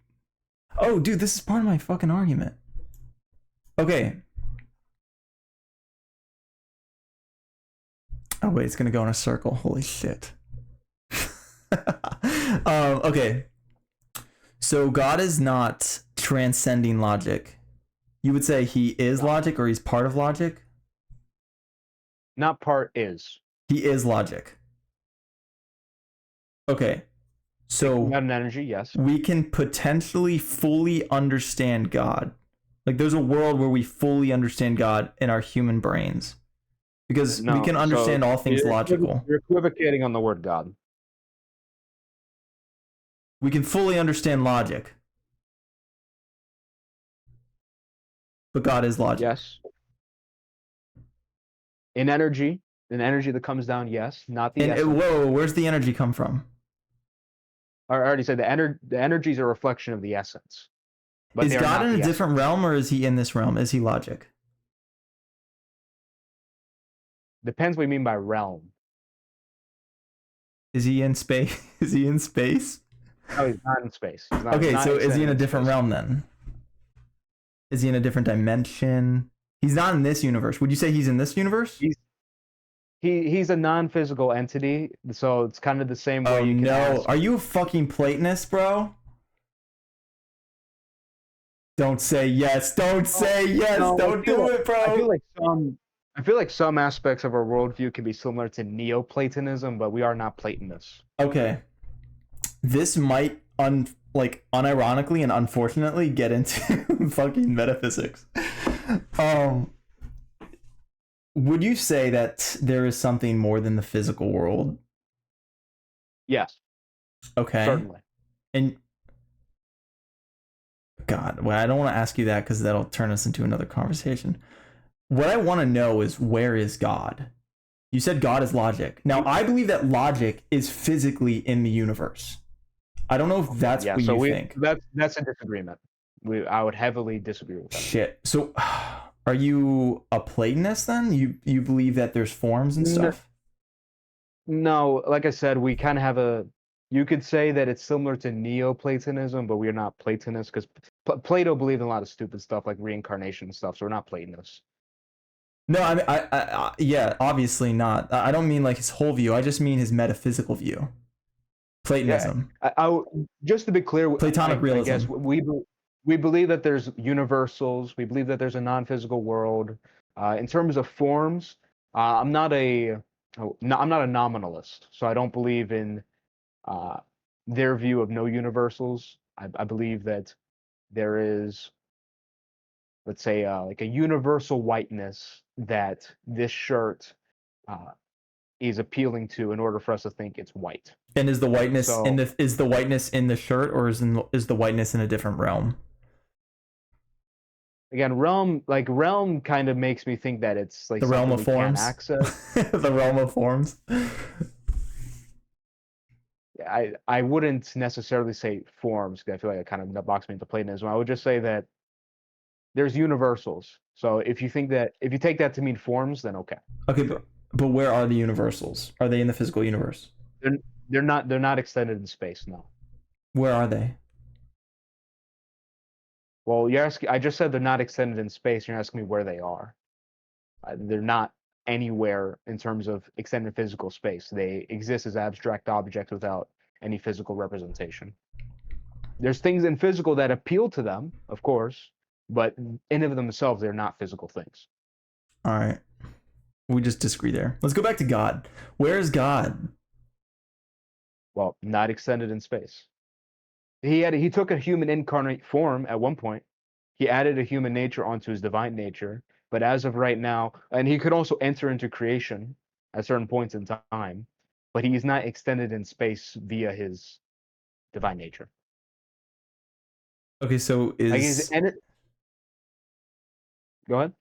Oh, dude, this is part of my fucking argument. Okay. Oh wait, it's gonna go in a circle. Holy shit. Okay. So God is not transcending logic. You would say he is logic, or he's part of logic? Not part is. He is logic. Okay. So Not an energy, yes. we can potentially fully understand God. Like there's a world where we fully understand God in our human brains. Because we can understand all things logical. You're equivocating on the word God. We can fully understand logic. But God is logic. Yes. In energy that comes down, yes. Not the essence. Whoa, where's the energy come from? I already said the energy is a reflection of the essence. But is God in a different realm, or is he in this realm? Is he logic? Depends what you mean by realm. Is he in space? Is he in space? No, he's not in space. Okay, so is he in a different realm then? Is he in a different dimension? He's not in this universe. Would you say he's in this universe? He's a non-physical entity, so it's kind of the same way you can ask. Are you a fucking Platonist, bro? Don't say yes. Don't say yes. Don't do it, bro. I feel like some aspects of our worldview can be similar to Neoplatonism, but we are not Platonists. Okay. This might unironically and unfortunately get into fucking metaphysics. Would you say that there is something more than the physical world? Yes. Okay. Certainly. And God, well, I don't want to ask you that because that'll turn us into another conversation. What I want to know is, where is God? You said God is logic. Now, I believe that logic is physically in the universe. I don't know if that's what you think. That's a disagreement. I would heavily disagree with that. Shit. So, are you a Platonist then? You believe that there's forms and stuff? No, like I said, we kind of have you could say that it's similar to Neoplatonism, but we're not Platonists because Plato believed in a lot of stupid stuff like reincarnation and stuff, so we're not Platonists. No, I mean, yeah, obviously not. I don't mean like his whole view. I just mean his metaphysical view. Platonism. Yeah. Just to be clear, Platonic realism. I guess we believe that there's universals. We believe that there's a non-physical world. In terms of forms, I'm not a nominalist, so I don't believe in their view of no universals. I believe that there is, let's say, like a universal whiteness that this shirt is appealing to in order for us to think it's white. And is the whiteness is the whiteness in the shirt, or is the whiteness in a different realm? Again, realm kind of makes me think that it's like the realm of forms. Access. The realm of forms. I wouldn't necessarily say forms, because I feel like it kind of box me into Platonism. I would just say that there's universals. So if you take that to mean forms, then okay. Okay, but where are the universals? Are they in the physical universe? They're they're not extended in space, no. Where are they? Well, I just said they're not extended in space. You're asking me where they are. They're not anywhere in terms of extended physical space. They exist as abstract objects without any physical representation. There's things in physical that appeal to them, of course, but in of themselves, they're not physical things. All right. We just disagree there. Let's go back to God. Where is God? Well, not extended in space. He took a human incarnate form at one point. He added a human nature onto his divine nature, but as of right now, and he could also enter into creation at certain points in time, but he is not extended in space via his divine nature. Okay, so go ahead.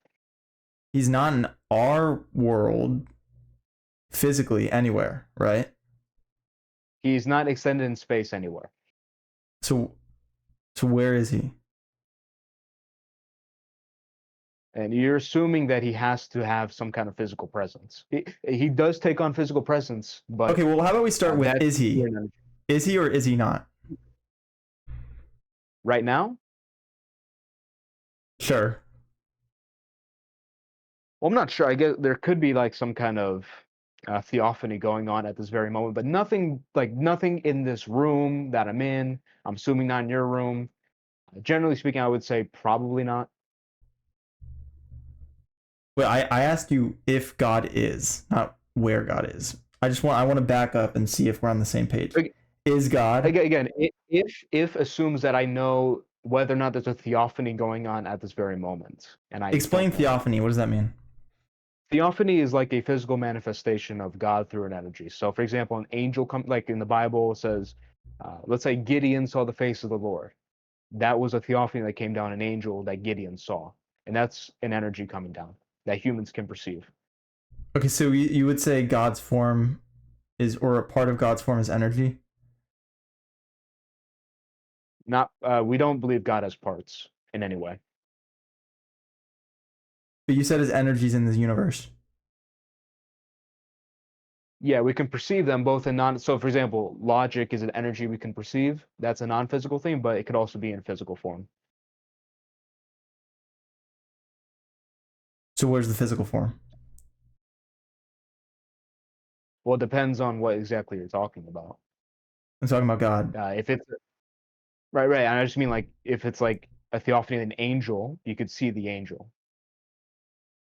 He's not in our world physically anywhere, right? He's not extended in space anywhere. So where is he? And you're assuming that he has to have some kind of physical presence. He does take on physical presence, but okay. Well, how about we start with is he? Is he or is he not? Right now? Sure. Well, I'm not sure. I guess there could be like some kind of theophany going on at this very moment, but nothing in this room that I'm in. I'm assuming not in your room. Generally speaking, I would say probably not. Well, I asked you if God is, not where God is. I want to back up and see if we're on the same page. Is God again? If assumes that I know whether or not there's a theophany going on at this very moment, and I explain theophany. What does that mean? Theophany is like a physical manifestation of God through an energy. So, for example, an angel like in the Bible says, let's say Gideon saw the face of the Lord. That was a theophany that came down, an angel that Gideon saw, and that's an energy coming down that humans can perceive. Okay, so you would say God's form is, or a part of God's form is energy? Not, we don't believe God has parts in any way. But you said his energies in the universe. Yeah, we can perceive them both in non. So, for example, logic is an energy we can perceive. That's a non-physical thing, but it could also be in physical form. So where's the physical form? Well, it depends on what exactly you're talking about. I'm talking about God. If it's right. I just mean like if it's like a theophany of an angel, you could see the angel,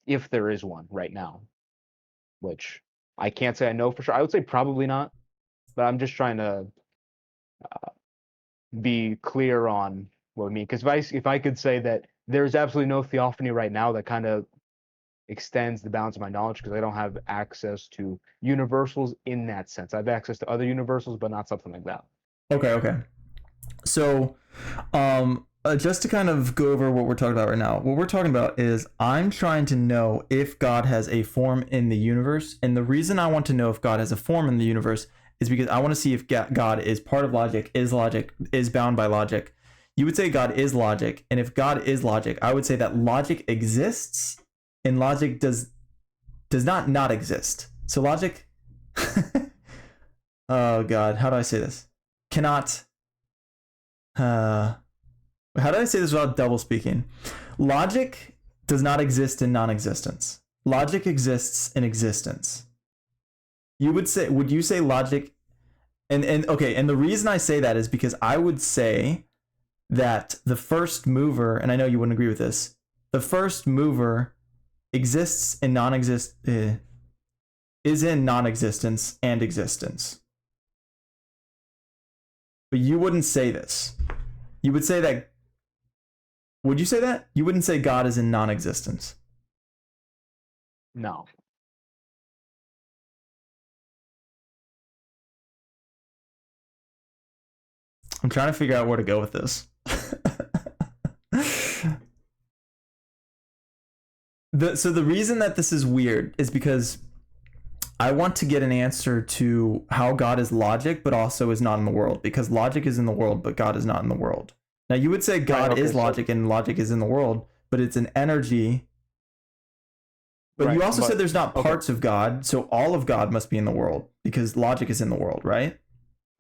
if there is one right now, which I can't say I know for sure. I would say probably not, but I'm just trying to be clear on what I mean. Because if I could say that there's absolutely no theophany right now, that kind of extends the bounds of my knowledge, because I don't have access to universals in that sense. I have access to other universals, but not something like that. Okay. So, just to kind of go over what we're talking about right now, what we're talking about is I'm trying to know if God has a form in the universe. And the reason I want to know if God has a form in the universe is because I want to see if God is part of logic, is bound by logic. You would say God is logic. And if God is logic, I would say that logic exists and logic does not exist. So logic, oh God, how do I say this? Cannot, how do I say this without double speaking? Logic does not exist in non-existence. Logic exists in existence. Would you say logic, and okay, and the reason I say that is because I would say that the first mover, and I know you wouldn't agree with this, the first mover exists in is in non-existence and existence. But you wouldn't say this. You would say that. Would you say that? You wouldn't say God is in non-existence. No. I'm trying to figure out where to go with this. So the reason that this is weird is because I want to get an answer to how God is logic, but also is not in the world, because logic is in the world, but God is not in the world. Now, you would say God okay, is logic and logic is in the world, but it's an energy. But you also said there's not okay, parts of God, so all of God must be in the world because logic is in the world, right?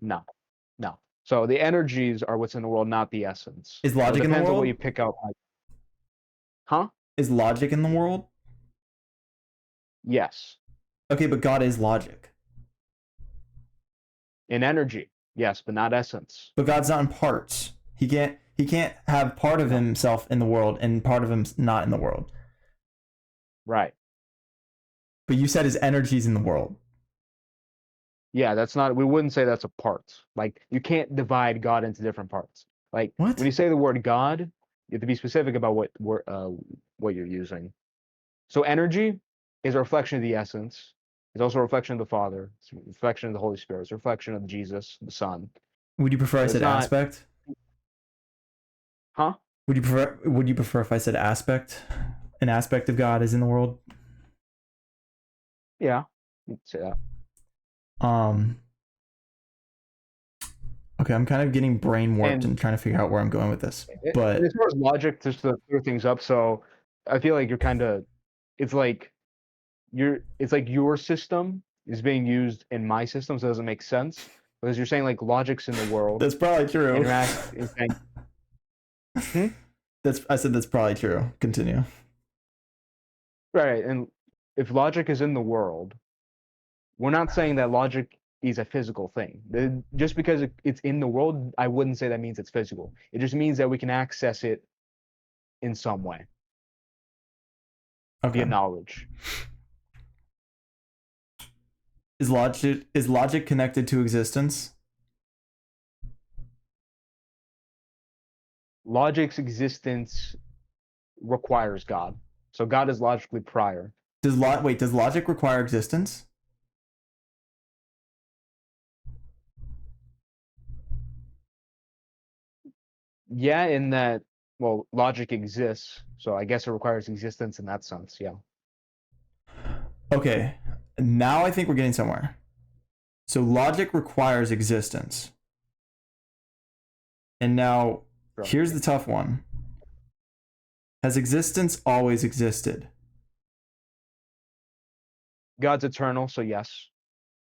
no, no. So the energies are what's in the world, not the essence. Is So it logic in the depends on what you world? pick out. Like, huh? Is logic in the world? Yes. Okay, but God is logic. In energy, yes, but not essence. But God's not in parts. He can't have part of No. himself in the world and part of him not in the world. Right. But you said his energy's in the world. Yeah, that's not. We wouldn't say that's a part. Like you can't divide God into different parts. Like when What? you say the word God, you have to be specific about what you're using. So energy is a reflection of the essence. It's also a reflection of the Father. It's a reflection of the Holy Spirit. It's a reflection of Jesus, the Son. Would you prefer I So it's said not, aspect? huh? Would you prefer if I said aspect? An aspect of God is in the world? Yeah, you can say that. Um Okay, I'm kind of getting brain warped And and trying to figure out where I'm going with this. and But as far as logic, just to clear things up, so I feel like you're kind of, it's like it's like your system is being used in my system, so it doesn't make sense because you're saying like logic's in the world, that's probably true. interact is saying, hmm? I said that's probably true. Continue. Right, and if logic is in the world, we're not saying that logic is a physical thing. Just because it's in the world, I wouldn't say that means it's physical. It just means that we can access it in some way Okay. via knowledge. Is logic connected to existence? Logic's existence requires God. So God is logically prior. Does logic require existence? Yeah, in that, well, logic exists, so I guess it requires existence in that sense, yeah. Okay. Now I think we're getting somewhere. So logic requires existence. And now Sure. here's the tough one. Has existence always existed? God's eternal, so yes.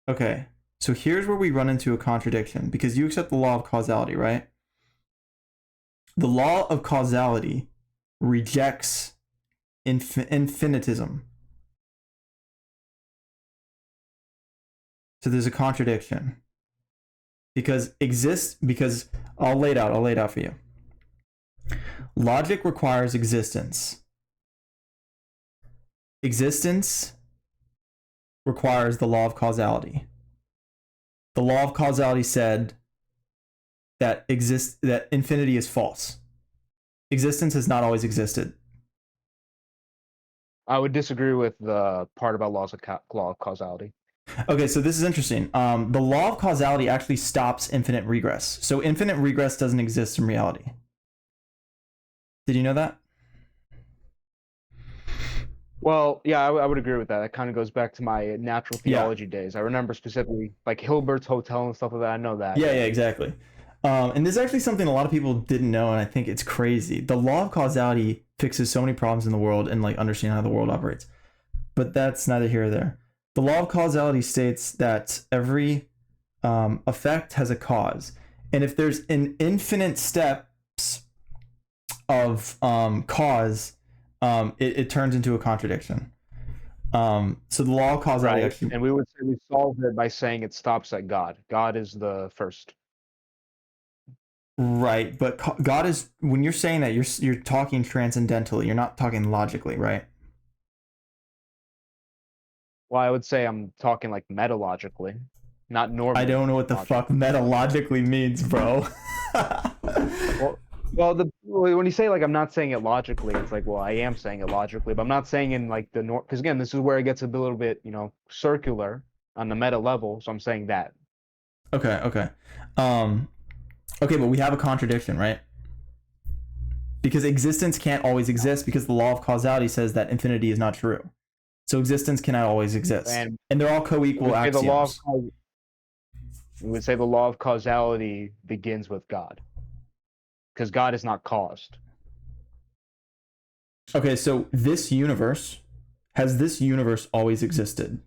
Okay. So here's where we run into a contradiction because you accept the law of causality, right? The law of causality rejects infinitism. So there's a contradiction. Because I'll lay it out for you. Logic requires existence. Existence requires the law of causality. The law of causality said that infinity is false. Existence has not always existed. I would disagree with the part about law of causality. Okay, so this is interesting. The law of causality actually stops infinite regress. So infinite regress doesn't exist in reality. Did you know that? Well, yeah, I would agree with that. That kind of goes back to my natural theology days. I remember specifically like Hilbert's Hotel and stuff like that. I know that. Yeah, exactly. And this is actually something a lot of people didn't know, and I think it's crazy. The law of causality fixes so many problems in the world and like understanding how the world operates. But that's neither here or there. The law of causality states that every effect has a cause, and if there's an infinite steps of cause, it turns into a contradiction. So the law of causality actually, and we would say we solve it by saying it stops at God. God is the first. right? But God is, when you're saying that, you're talking transcendentally. You're not talking logically, right? Well, I would say I'm talking like metalogically, not normally. I don't know what the fuck metalogically means, bro. Well, when you say like I'm not saying it logically, it's like, well, I am saying it logically, but I'm not saying in like the because again, this is where it gets a little bit, circular on the meta level. So I'm saying that. Okay. Okay, but we have a contradiction, right? Because existence can't always exist because the law of causality says that infinity is not true. So existence cannot always exist, And and they're all we co-equal would say the law of axioms. we would say the law of causality begins with God, because God is not caused. Okay, so this universe, has this universe always existed?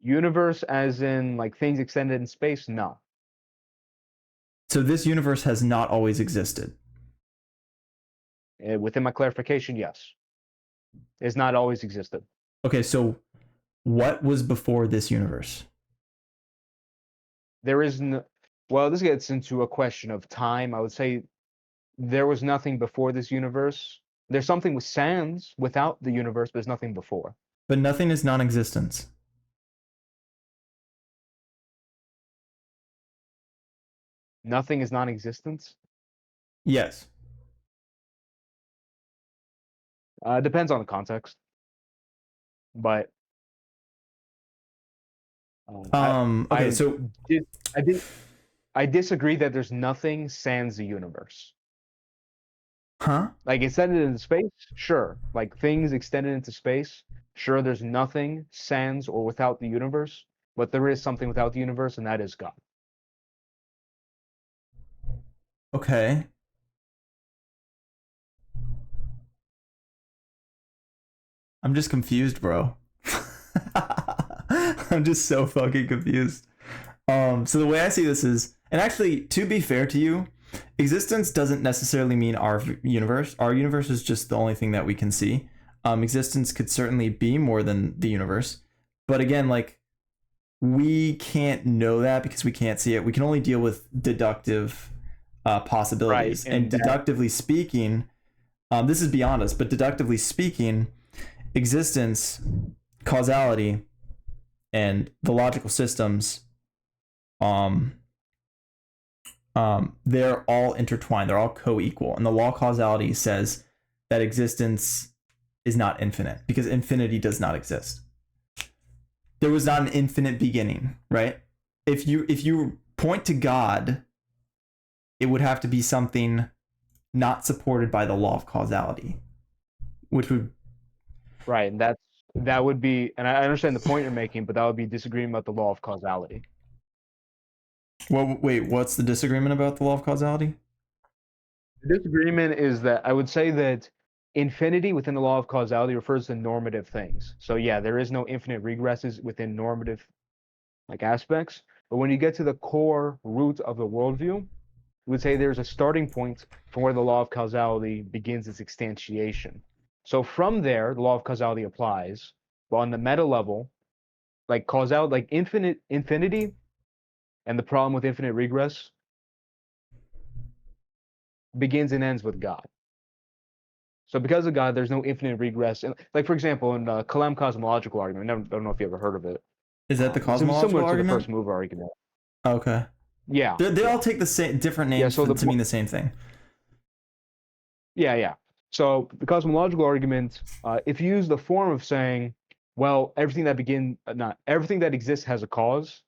Universe, as in like things extended in space, no. So this universe has not always existed. Within my clarification, yes, it's not always existed. Okay, so what was before this universe? There is no. Well, this gets into a question of time. I would say there was nothing before this universe. There's something with sans without the universe, but there's nothing before. But nothing is non-existence. Nothing is non-existence. Yes. Depends on the context, but Okay, I so did I did I disagree that there's nothing sans the universe. huh? Like extended into space, sure. Like things extended into space, sure. There's nothing sans or without the universe, but there is something without the universe, and that is God. Okay. I'm just confused, bro. I'm just so fucking confused. So the way I see this is, and actually, to be fair to you, existence doesn't necessarily mean our universe. Our universe is just the only thing that we can see. Existence could certainly be more than the universe, but again, like we can't know that because we can't see it. We can only deal with deductive Right, possibilities, and and that deductively speaking, this is beyond us. But deductively speaking, existence, causality, and the logical systems, um, they're all intertwined. They're all co-equal, and the law of causality says that existence is not infinite because infinity does not exist. There was not an infinite beginning, right? If you point to God, it would have to be something not supported by the law of causality, which would right, and that would be, and I understand the point you're making, but that would be disagreeing about the law of causality. well, wait, what's the disagreement about the law of causality? The disagreement is that I would say that infinity within the law of causality refers to normative things. So yeah, there is no infinite regresses within normative like aspects. But when you get to the core root of the worldview, we would say there's a starting point from where the law of causality begins its instantiation. So from there, the law of causality applies. But on the meta level, like causality, like infinity, and the problem with infinite regress begins and ends with God. So because of God, there's no infinite regress. And like for example, in the Kalam cosmological argument, I don't know if you ever heard of it. Is that the It's similar cosmological to the argument? first mover argument. Okay. Yeah, They all yeah, take the same different yeah. names So for, the to mean the same thing. yeah, yeah. So the cosmological argument, if you use the form of saying, well, everything that not everything that exists has a cause,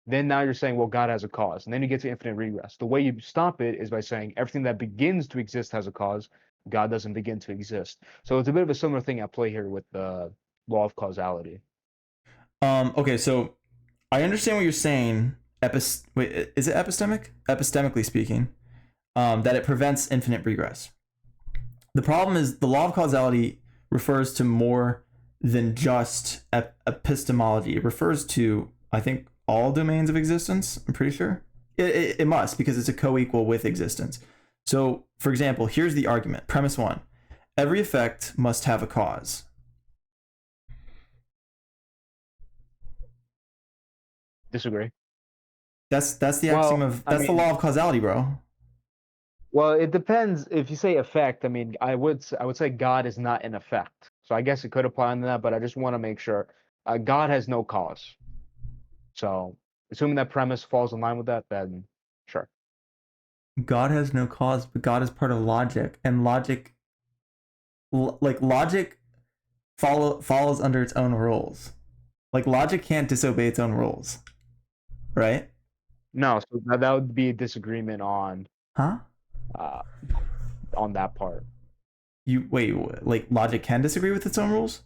then now you're saying, well, God has a cause, and then you get to infinite regress. The way you stop it is by saying everything that begins to exist has a cause. God doesn't begin to exist. So it's a bit of a similar thing at play here with the law of causality. Okay, so I understand what you're saying. Wait, is it epistemic? Epistemically speaking, that it prevents infinite regress. The problem is the law of causality refers to more than just epistemology. It refers to, I think, all domains of existence. I'm pretty sure it must because it's a co-equal with existence. So, for example, here's the argument. Premise one: every effect must have a cause. Disagree. That's the axiom Well, of I that's the mean, law of causality, bro. well, it depends. If you say effect, I mean, I would say God is not an effect. So I guess it could apply on that, but I just want to make sure. God has no cause. So assuming that premise falls in line with that, then sure. God has no cause, but God is part of logic, and logic follows under its own rules. Like logic can't disobey its own rules, right? No, so that would be a disagreement Huh? uh, on that part. You wait, like logic can disagree with its own rules?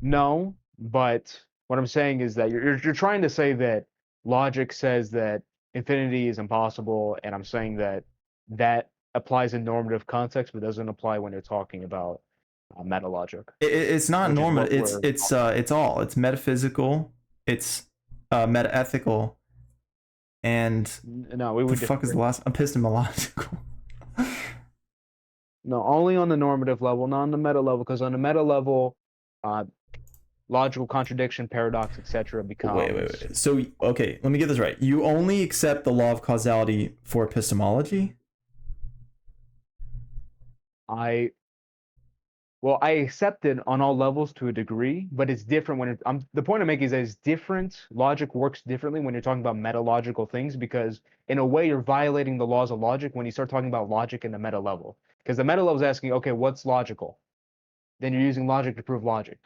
No, but what I'm saying is that you're trying to say that logic says that infinity is impossible, and I'm saying that that applies in normative context, but doesn't apply when you're talking about meta logic, It's not which is normal. what we're. It's all. It's metaphysical. It's metaethical. And No, we the would fuck is disagree. the last epistemological? No, only on the normative level, not on the meta level, because on the meta level, uh, logical contradiction, paradox, etc., becomes. Wait. So okay, let me get this right. You only accept the law of causality for epistemology? I Well, I accept it on all levels to a degree, but it's different when the point I'm making is that it's different. Logic works differently when you're talking about metalogical things because, in a way, you're violating the laws of logic when you start talking about logic in the meta level. Because the meta level is asking, okay, what's logical? Then you're using logic to prove logic.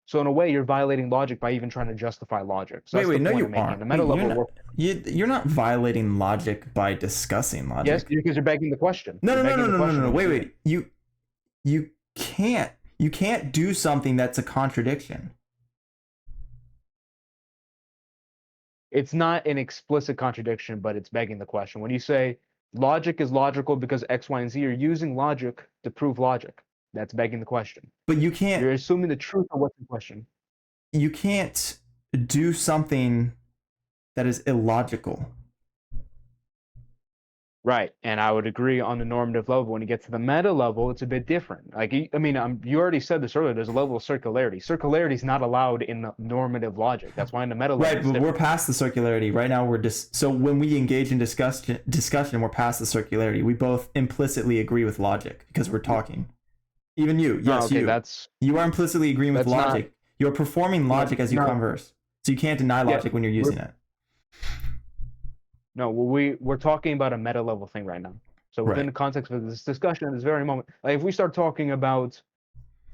So in a way, you're violating logic by even trying to justify logic. So that's the No, point you I'm making. aren't. The meta Wait, level works. you're not violating logic by discussing Yes, logic. because you're begging the question. You're begging the question No. when you do that. Wait. You can't do something that's a contradiction. It's not an explicit contradiction, but it's begging the question. When you say logic is logical because X, Y, and Z, you're using logic to prove logic. That's begging the question. But you can't You're assuming the truth of what's in question. you can't do something that is illogical. Right. And I would agree on the normative level. When you get to the meta level, it's a bit different. Like, I mean, you already said this earlier. There's a level of circularity. Circularity is not allowed in the normative logic. That's why in the meta level Right, it's but we're different. past the circularity. Right now we're just so when we engage in discussion, we're past the circularity. We both implicitly agree with logic because we're talking. Even you, No, yes, okay, you are implicitly agreeing with that's not logic. You're performing no logic as you no converse. So you can't deny yeah. logic when you're We're, using it. no, we're talking about a meta level thing right now. So within Right. the context of this discussion at this very moment, like if we start talking about,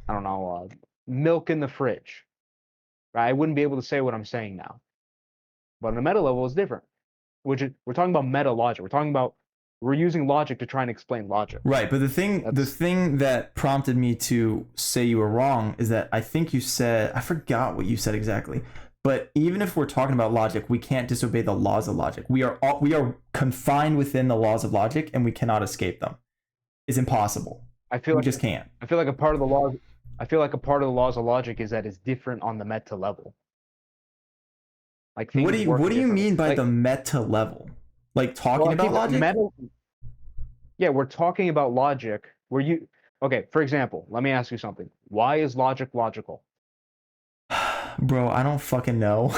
I don't know, milk in the fridge, right? I wouldn't be able to say what I'm saying now. But on the meta level, it's different. Which is, we're talking about meta logic. We're using logic to try and explain logic. Right, but the That's thing that prompted me to say you were wrong is that I think you said I forgot what you said exactly. But even if we're talking about logic, we can't disobey the laws of logic. We are confined within the laws of logic, and we cannot escape them. It's impossible. I feel We like just can't. I feel like a part of the laws. I feel like a part of the laws of logic is that it's different on the meta level. Like things work What do you differently. mean by Like, the meta level? Like well, talking I about think logic? meta. Yeah, we're talking about logic. Okay? For example, let me ask you something. Why is logic logical? Bro, I don't fucking know.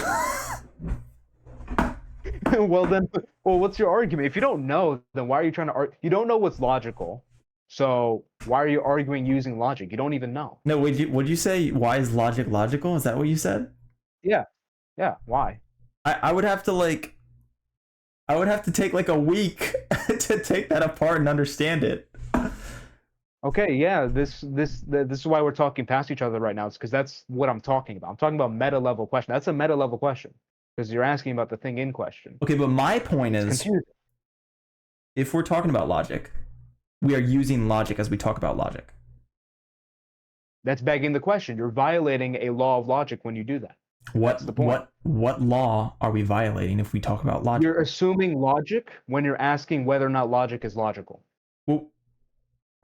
Well then, well, what's your argument? If you don't know, then why are you trying to argue? You don't know what's logical, so why are you arguing using logic? You don't even know. No, would you say why is logic logical? Is that what you said? Yeah, yeah. Why? I would have to I would have to take like a week to take that apart and understand it. Okay, yeah. This is why we're talking past each other right now. It's because that's what I'm talking about. I'm talking about meta level question. That's a meta level question because you're asking about the thing in question. Okay, but my point It's is confusing. if we're talking about logic, we are using logic as we talk about logic. That's begging the question. You're violating a law of logic when you do that. That's the point. What law are we violating if we talk about logic? You're assuming logic when you're asking whether or not logic is logical. Well,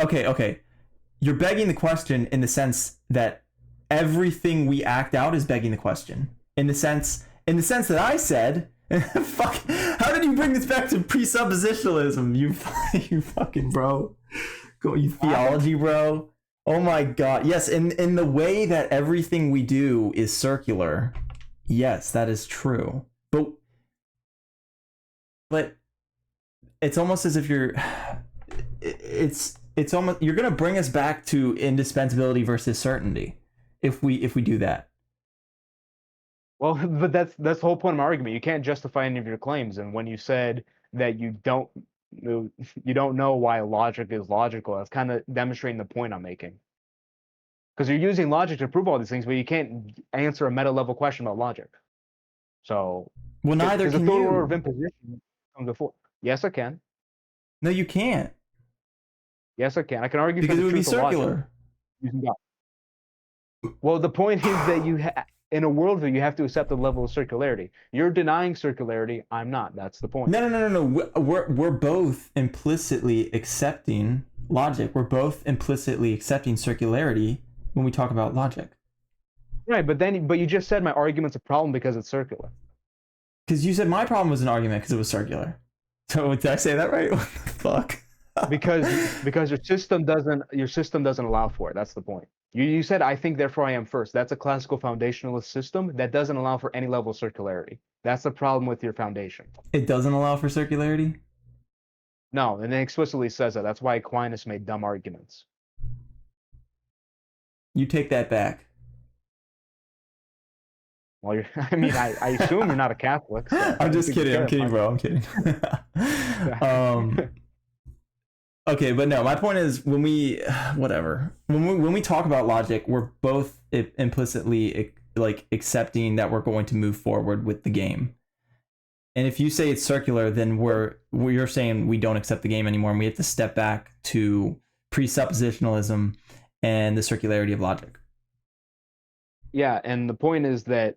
okay. You're begging the question in the sense that everything we act out is begging the question. In the sense that I said, fuck, how did you bring this back to presuppositionalism? You fucking bro. You theology bro. Oh my god. Yes, in the way that everything we do is circular. Yes, that is true. But it's almost as if it's almost you're going to bring us back to indispensability versus certainty if we do that. Well, but that's the whole point of my argument. You can't justify any of your claims, and when you said that you don't know why logic is logical, that's kind of demonstrating the point I'm making. Because you're using logic to prove all these things, but you can't answer a meta level question about logic. So, Well, neither because the can third order of you. imposition comes before. Yes, I can. No, you can't Yes, I can. I can argue for because the it would be truth of logic circular. using God. Well, the point is that in a worldview, you have to accept the level of circularity. You're denying circularity. I'm not. That's the point. No. We're both implicitly accepting logic. We're both implicitly accepting circularity when we talk about logic. Right, but you just said my argument's a problem because it's circular. Because you said my problem was an argument because it was circular. So did I say that right? What the fuck? Because your system doesn't allow for it. That's the point. You said I think therefore I am first. That's a classical foundationalist system that doesn't allow for any level of circularity. That's the problem with your foundation. It doesn't allow for circularity? No, and it explicitly says that. That's why Aquinas made dumb arguments. You take that back. Well, I mean, I assume you're not a Catholic. So I'm just kidding. I'm kidding, bro. I'm kidding. Okay, but no, my point is when we talk about logic, we're both implicitly like accepting that we're going to move forward with the game. And if you say it's circular, then you're saying we don't accept the game anymore, and we have to step back to presuppositionalism and the circularity of logic. Yeah, and the point is that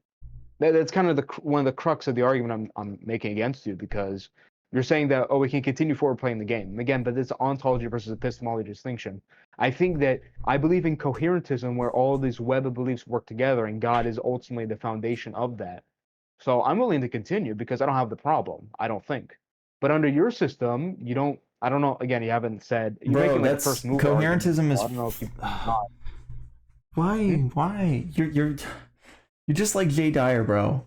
that's kind of one of the crux of the argument I'm making against you, because you're saying that, we can continue forward playing the game again, but it's ontology versus epistemology distinction. I think that I believe in coherentism, where all these web of beliefs work together, and God is ultimately the foundation of that. So I'm willing to continue because I don't have the problem. I don't think. But under your system, you don't. I don't know. Again, you haven't said. You're Bro, making like a that's first move coherentism argument, is. so I don't know if you. Why? Why? You're just like Jay Dyer, bro.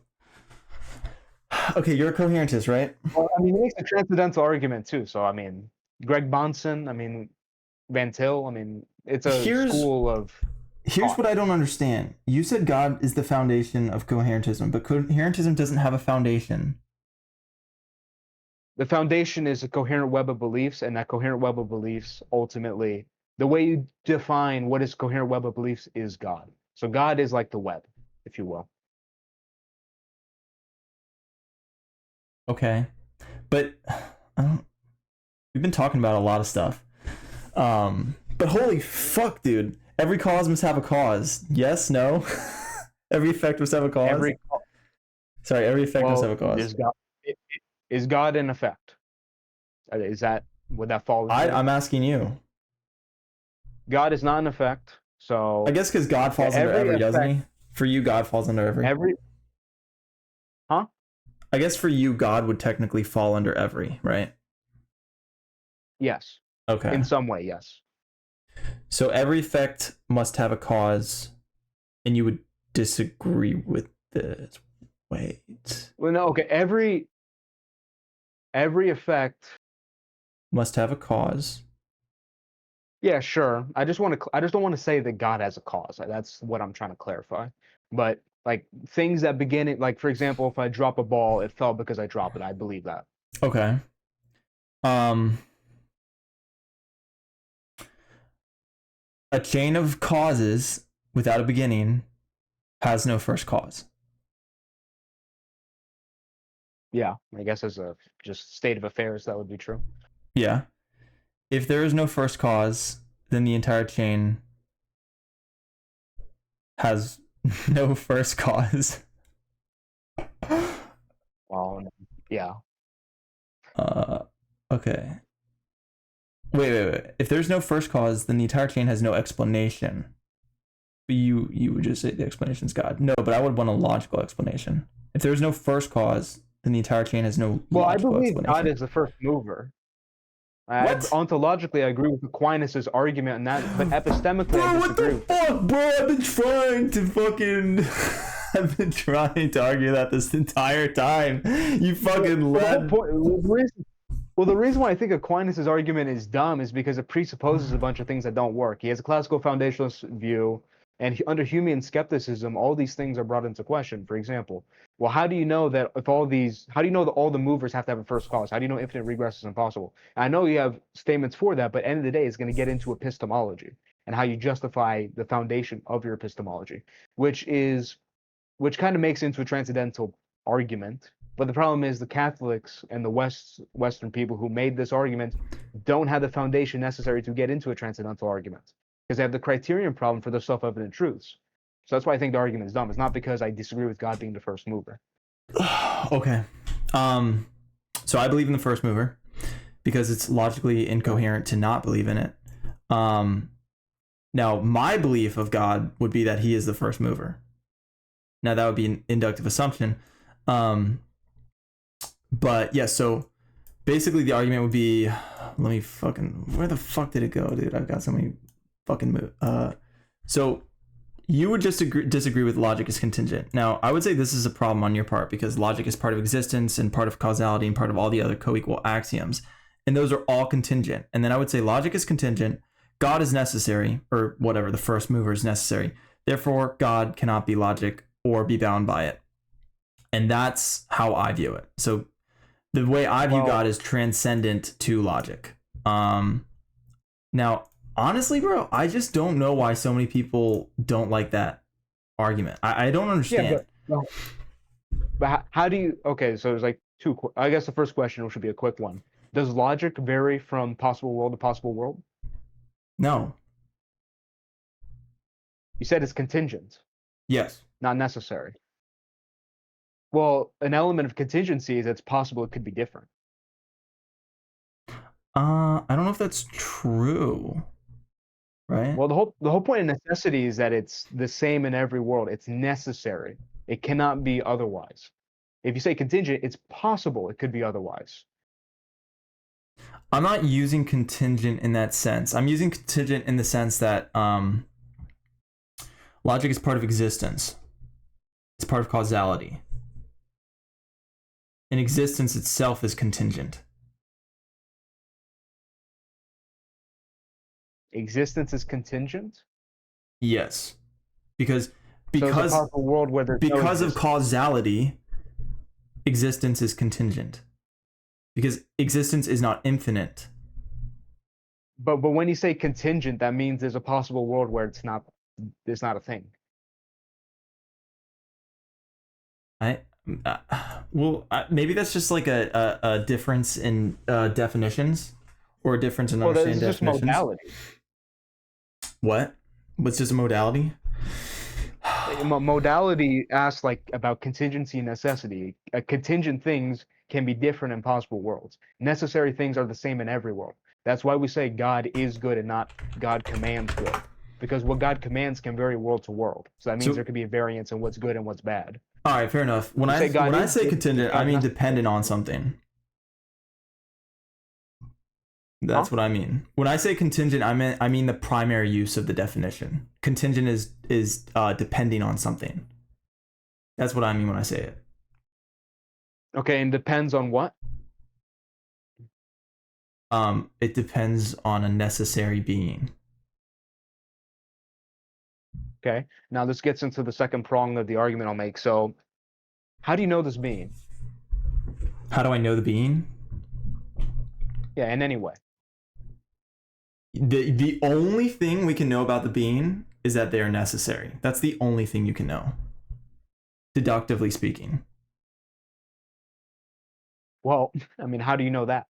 Okay, you're a coherentist, right? Well, I mean, it makes a transcendental argument too. So I mean, Greg Bonson. I mean, Van Til. I mean, it's a school of. Here's what I don't understand. You said God is the foundation of coherentism, but coherentism doesn't have a foundation. The foundation is a coherent web of beliefs, and that coherent web of beliefs, ultimately, the way you define what is coherent web of beliefs is God. So God is like the web, if you will. Okay, but we've been talking about a lot of stuff. But holy fuck, dude! Every cause must have a cause. Yes, no. Every effect must have a cause. Every effect must have a cause. Is God an effect? Would that fall? I'm asking you. God is not an effect. So I guess because God falls under every, doesn't he? For you, God falls under every. Huh? I guess for you, God would technically fall under every, right? Yes. Okay. In some way, yes. So every effect must have a cause, and you would disagree with this. Wait. Well, no. Okay. Every effect must have a cause. Yeah, sure. I just don't want to say that God has a cause. That's what I'm trying to clarify. But like things that begin it, like for example, if I drop a ball, it fell because I dropped it. I believe that. Okay. A chain of causes without a beginning has no first cause. Yeah, I guess as a just state of affairs, that would be true. Yeah. If there is no first cause, then the entire chain has no first cause. Well, yeah. Okay. Wait. If there's no first cause, then the entire chain has no explanation. You would just say the explanation's God. No, but I would want a logical explanation. If there's no first cause, then the entire chain has no logical I believe explanation. God is the first mover. Ontologically, I agree with Aquinas' argument on that, but epistemically, bro, I disagree. What the fuck, bro? I've been trying to argue that this entire time. You fucking led. Well, the reason why I think Aquinas' argument is dumb is because it presupposes a bunch of things that don't work. He has a classical foundationalist view, and under Humean skepticism, all these things are brought into question. For example, well, how do you know that all the movers have to have a first cause? How do you know infinite regress is impossible? And I know you have statements for that, but at the end of the day, it's going to get into epistemology and how you justify the foundation of your epistemology, which kind of makes into a transcendental argument. But the problem is the Catholics and the Western people who made this argument don't have the foundation necessary to get into a transcendental argument because they have the criterion problem for the self-evident truths. So that's why I think the argument is dumb. It's not because I disagree with God being the first mover. Okay. So I believe in the first mover because it's logically incoherent to not believe in it. Now, my belief of God would be that he is the first mover. Now, that would be an inductive assumption. But yeah, so basically the argument would be, let me fucking, where the fuck did it go, dude? I've got so many fucking so you would just disagree with logic is contingent. Now, I would say this is a problem on your part because logic is part of existence and part of causality and part of all the other co-equal axioms. And those are all contingent. And then I would say logic is contingent, God is necessary, or whatever, the first mover is necessary. Therefore, God cannot be logic or be bound by it. And that's how I view it. So the way I view God is transcendent to logic. Now, honestly, bro, I just don't know why so many people don't like that argument. I don't understand. Yeah, but how do you? Okay, so there's like two. I guess the first question should be a quick one. Does logic vary from possible world to possible world? No. You said it's contingent. Yes. Not necessary. Well, an element of contingency is it's possible it could be different. I don't know if that's true. Right? Well, the whole point of necessity is that it's the same in every world. It's necessary. It cannot be otherwise. If you say contingent, it's possible it could be otherwise. I'm not using contingent in that sense. I'm using contingent in the sense that logic is part of existence. It's part of causality. And existence itself is contingent. Existence is contingent? Yes. Because so a world where there's because of causality, existence is contingent. Because existence is not infinite. But when you say contingent, that means there's a possible world where it's not a thing. Maybe that's just like a difference in definitions or a difference in understanding definitions. Just modality. What? What's just a modality? Modality asks like about contingency and necessity. Contingent things can be different in possible worlds. Necessary things are the same in every world. That's why we say God is good and not God commands good. Because what God commands can vary world to world. So that means there could be a variance in what's good and what's bad. All right, fair enough. When I say contingent, I mean dependent on something. That's what I mean. When I say contingent, I mean the primary use of the definition. Contingent is depending on something. That's what I mean when I say it. Okay, and depends on what? It depends on a necessary being. Okay, now this gets into the second prong of the argument I'll make. So, how do you know this being? How do I know the being? Yeah, in any way. The only thing we can know about the being is that they are necessary. That's the only thing you can know, deductively speaking. Well, I mean, how do you know that?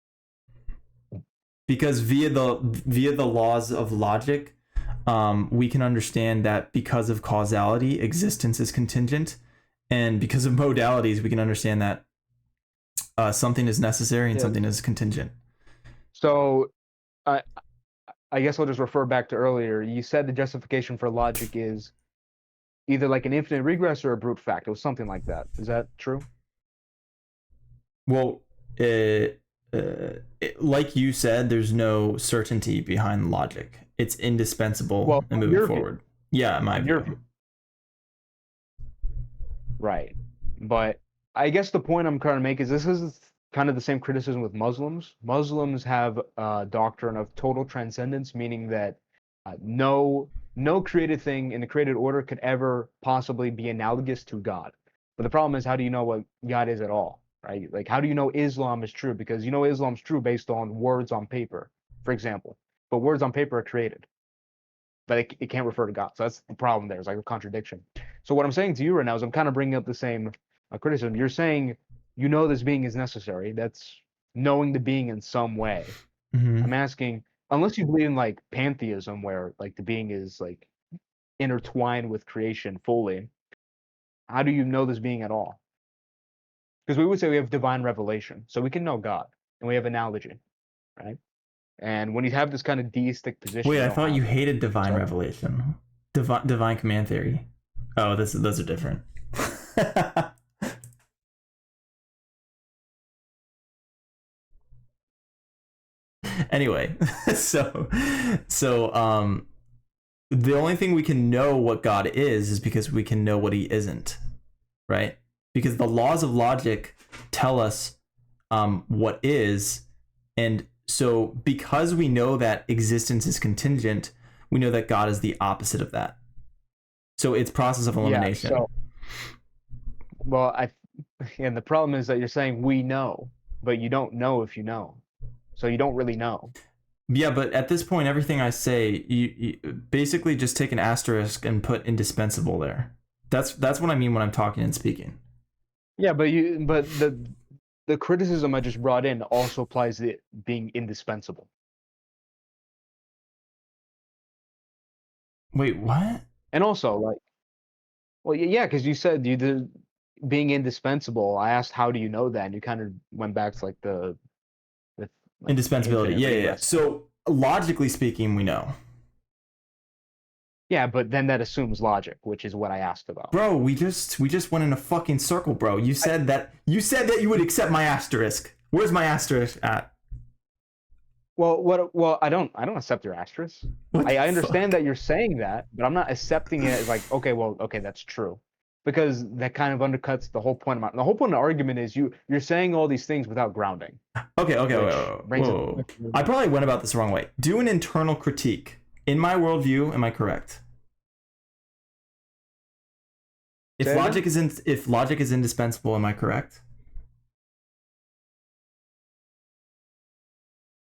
Because via the laws of logic, we can understand that because of causality, existence is contingent, and because of modalities, we can understand that something is necessary and something is contingent. So, I guess I'll just refer back to earlier. You said the justification for logic is either like an infinite regress or a brute fact. It was something like that. Is that true? Well, like you said, there's no certainty behind logic. It's indispensable in moving forward. Yeah, in my view. Right. But I guess the point I'm trying to make is this is kind of the same criticism with Muslims. Muslims have a doctrine of total transcendence, meaning that no created thing in the created order could ever possibly be analogous to God. But the problem is, how do you know what God is at all, right? Like, how do you know Islam is true? Because you know Islam's true based on words on paper, for example. But words on paper are created, but it can't refer to God. So that's the problem there. It's like a contradiction. So what I'm saying to you right now is I'm kind of bringing up the same criticism. You're saying you know this being is necessary. That's knowing the being in some way. Mm-hmm. I'm asking, unless you believe in like pantheism, where like the being is like intertwined with creation fully, how do you know this being at all? Because we would say we have divine revelation, so we can know God, and we have analogy, right? And when you have this kind of deistic position, Wait, you I don't thought you have that. hated divine So revelation. Divine command theory. Oh, those are different. Anyway, so the only thing we can know what God is because we can know what he isn't, right? Because the laws of logic tell us what is, and so because we know that existence is contingent, we know that God is the opposite of that. So it's process of yeah, elimination. so well, and the problem is that you're saying we know, but you don't know if you know, so you don't really know. Yeah, but at this point, everything I say, you basically just take an asterisk and put indispensable there. That's what I mean when I'm talking and speaking. Yeah, but the criticism I just brought in also applies to it being indispensable. Wait, what? And also, like, well, yeah, because you said you did being indispensable. I asked, how do you know that? And you kind of went back to like the like Indispensability. infinite Yeah, yeah, yeah. realist. So logically speaking, we know. Yeah, but then that assumes logic, which is what I asked about. Bro, we just went in a fucking circle, bro. You said that you would accept my asterisk. Where's my asterisk at? Well, I don't accept your asterisk. What the I understand fuck? that you're saying that, but I'm not accepting it as like, okay, well, okay, that's true. Because that kind of undercuts the whole point of the whole point of the argument is you're saying all these things without grounding, Okay, okay, wait, which whoa, brings whoa, it. whoa. I probably went about this the wrong way. Do an internal critique. In my worldview, am I correct? Say it again? If logic is indispensable, am I correct?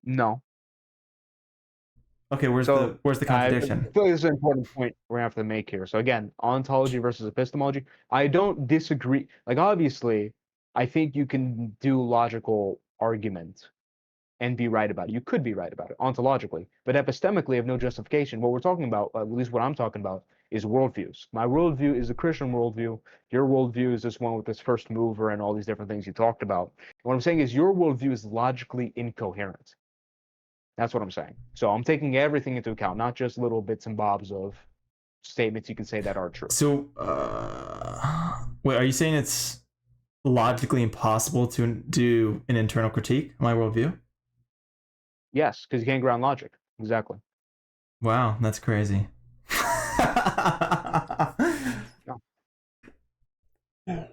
No. Okay, So where's the I contradiction? feel like this is an important point we're gonna have to make here. So again, ontology versus epistemology. I don't disagree. Like obviously, I think you can do logical argument and be right about it. You could be right about it ontologically, but epistemically, have no justification. What we're talking about, at least what I'm talking about, is worldviews. My worldview is the Christian worldview. Your worldview is this one with this first mover and all these different things you talked about. And what I'm saying is your worldview is logically incoherent. That's what I'm saying. So I'm taking everything into account, not just little bits and bobs of statements you can say that are true. So, wait, are you saying it's logically impossible to do an internal critique of my worldview? Yes, because you can't ground logic. Exactly. Wow, that's crazy. Yeah.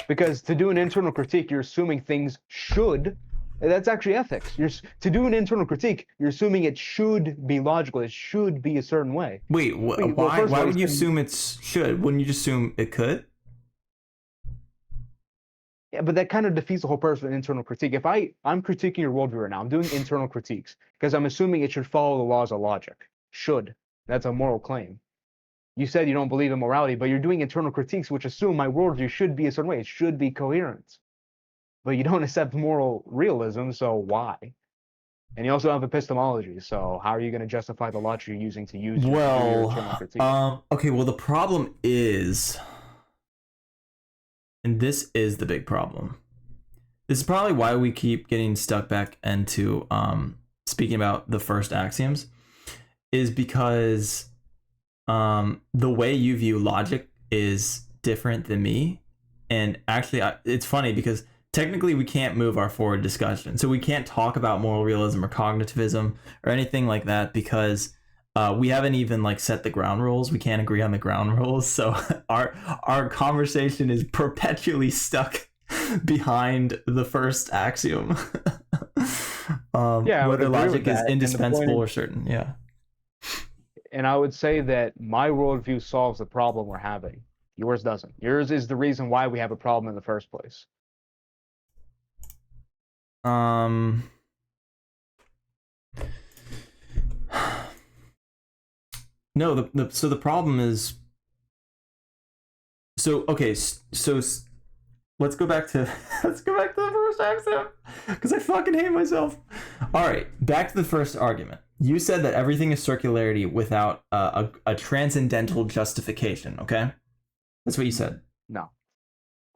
Because to do an internal critique, you're assuming things should. That's actually ethics. To do an internal critique, you're assuming it should be logical. It should be a certain way. Wait, Well, why? first of Why all, would you assume it's should? Wouldn't you just assume it could? yeah, but that kind of defeats the whole purpose of an internal critique. If I'm critiquing your worldview right now, I'm doing internal critiques because I'm assuming it should follow the laws of logic. Should. That's a moral claim. You said you don't believe in morality, but you're doing internal critiques which assume my worldview should be a certain way. It should be coherent. But you don't accept moral realism, so why? And you also have epistemology, so how are you going to justify the logic you're using to do your internal Well, critique? okay. Well, the problem is, and this is the big problem. This is probably why we keep getting stuck back into speaking about the first axioms, is because the way you view logic is different than me. And actually, it's funny because technically we can't move our forward discussion. So we can't talk about moral realism or cognitivism or anything like that because we haven't even like set the ground rules. We can't agree on the ground rules. So our conversation is perpetually stuck behind the first axiom. Yeah, I would Whether agree with logic is that. indispensable or certain. Yeah. And I would say that my worldview solves the problem we're having. Yours doesn't. Yours is the reason why we have a problem in the first place. Um. No, so the problem is, so okay, so let's go back to the first axiom because I fucking hate myself. All right, back to the first argument. You said that everything is circularity without a transcendental justification. Okay, that's what you said. No.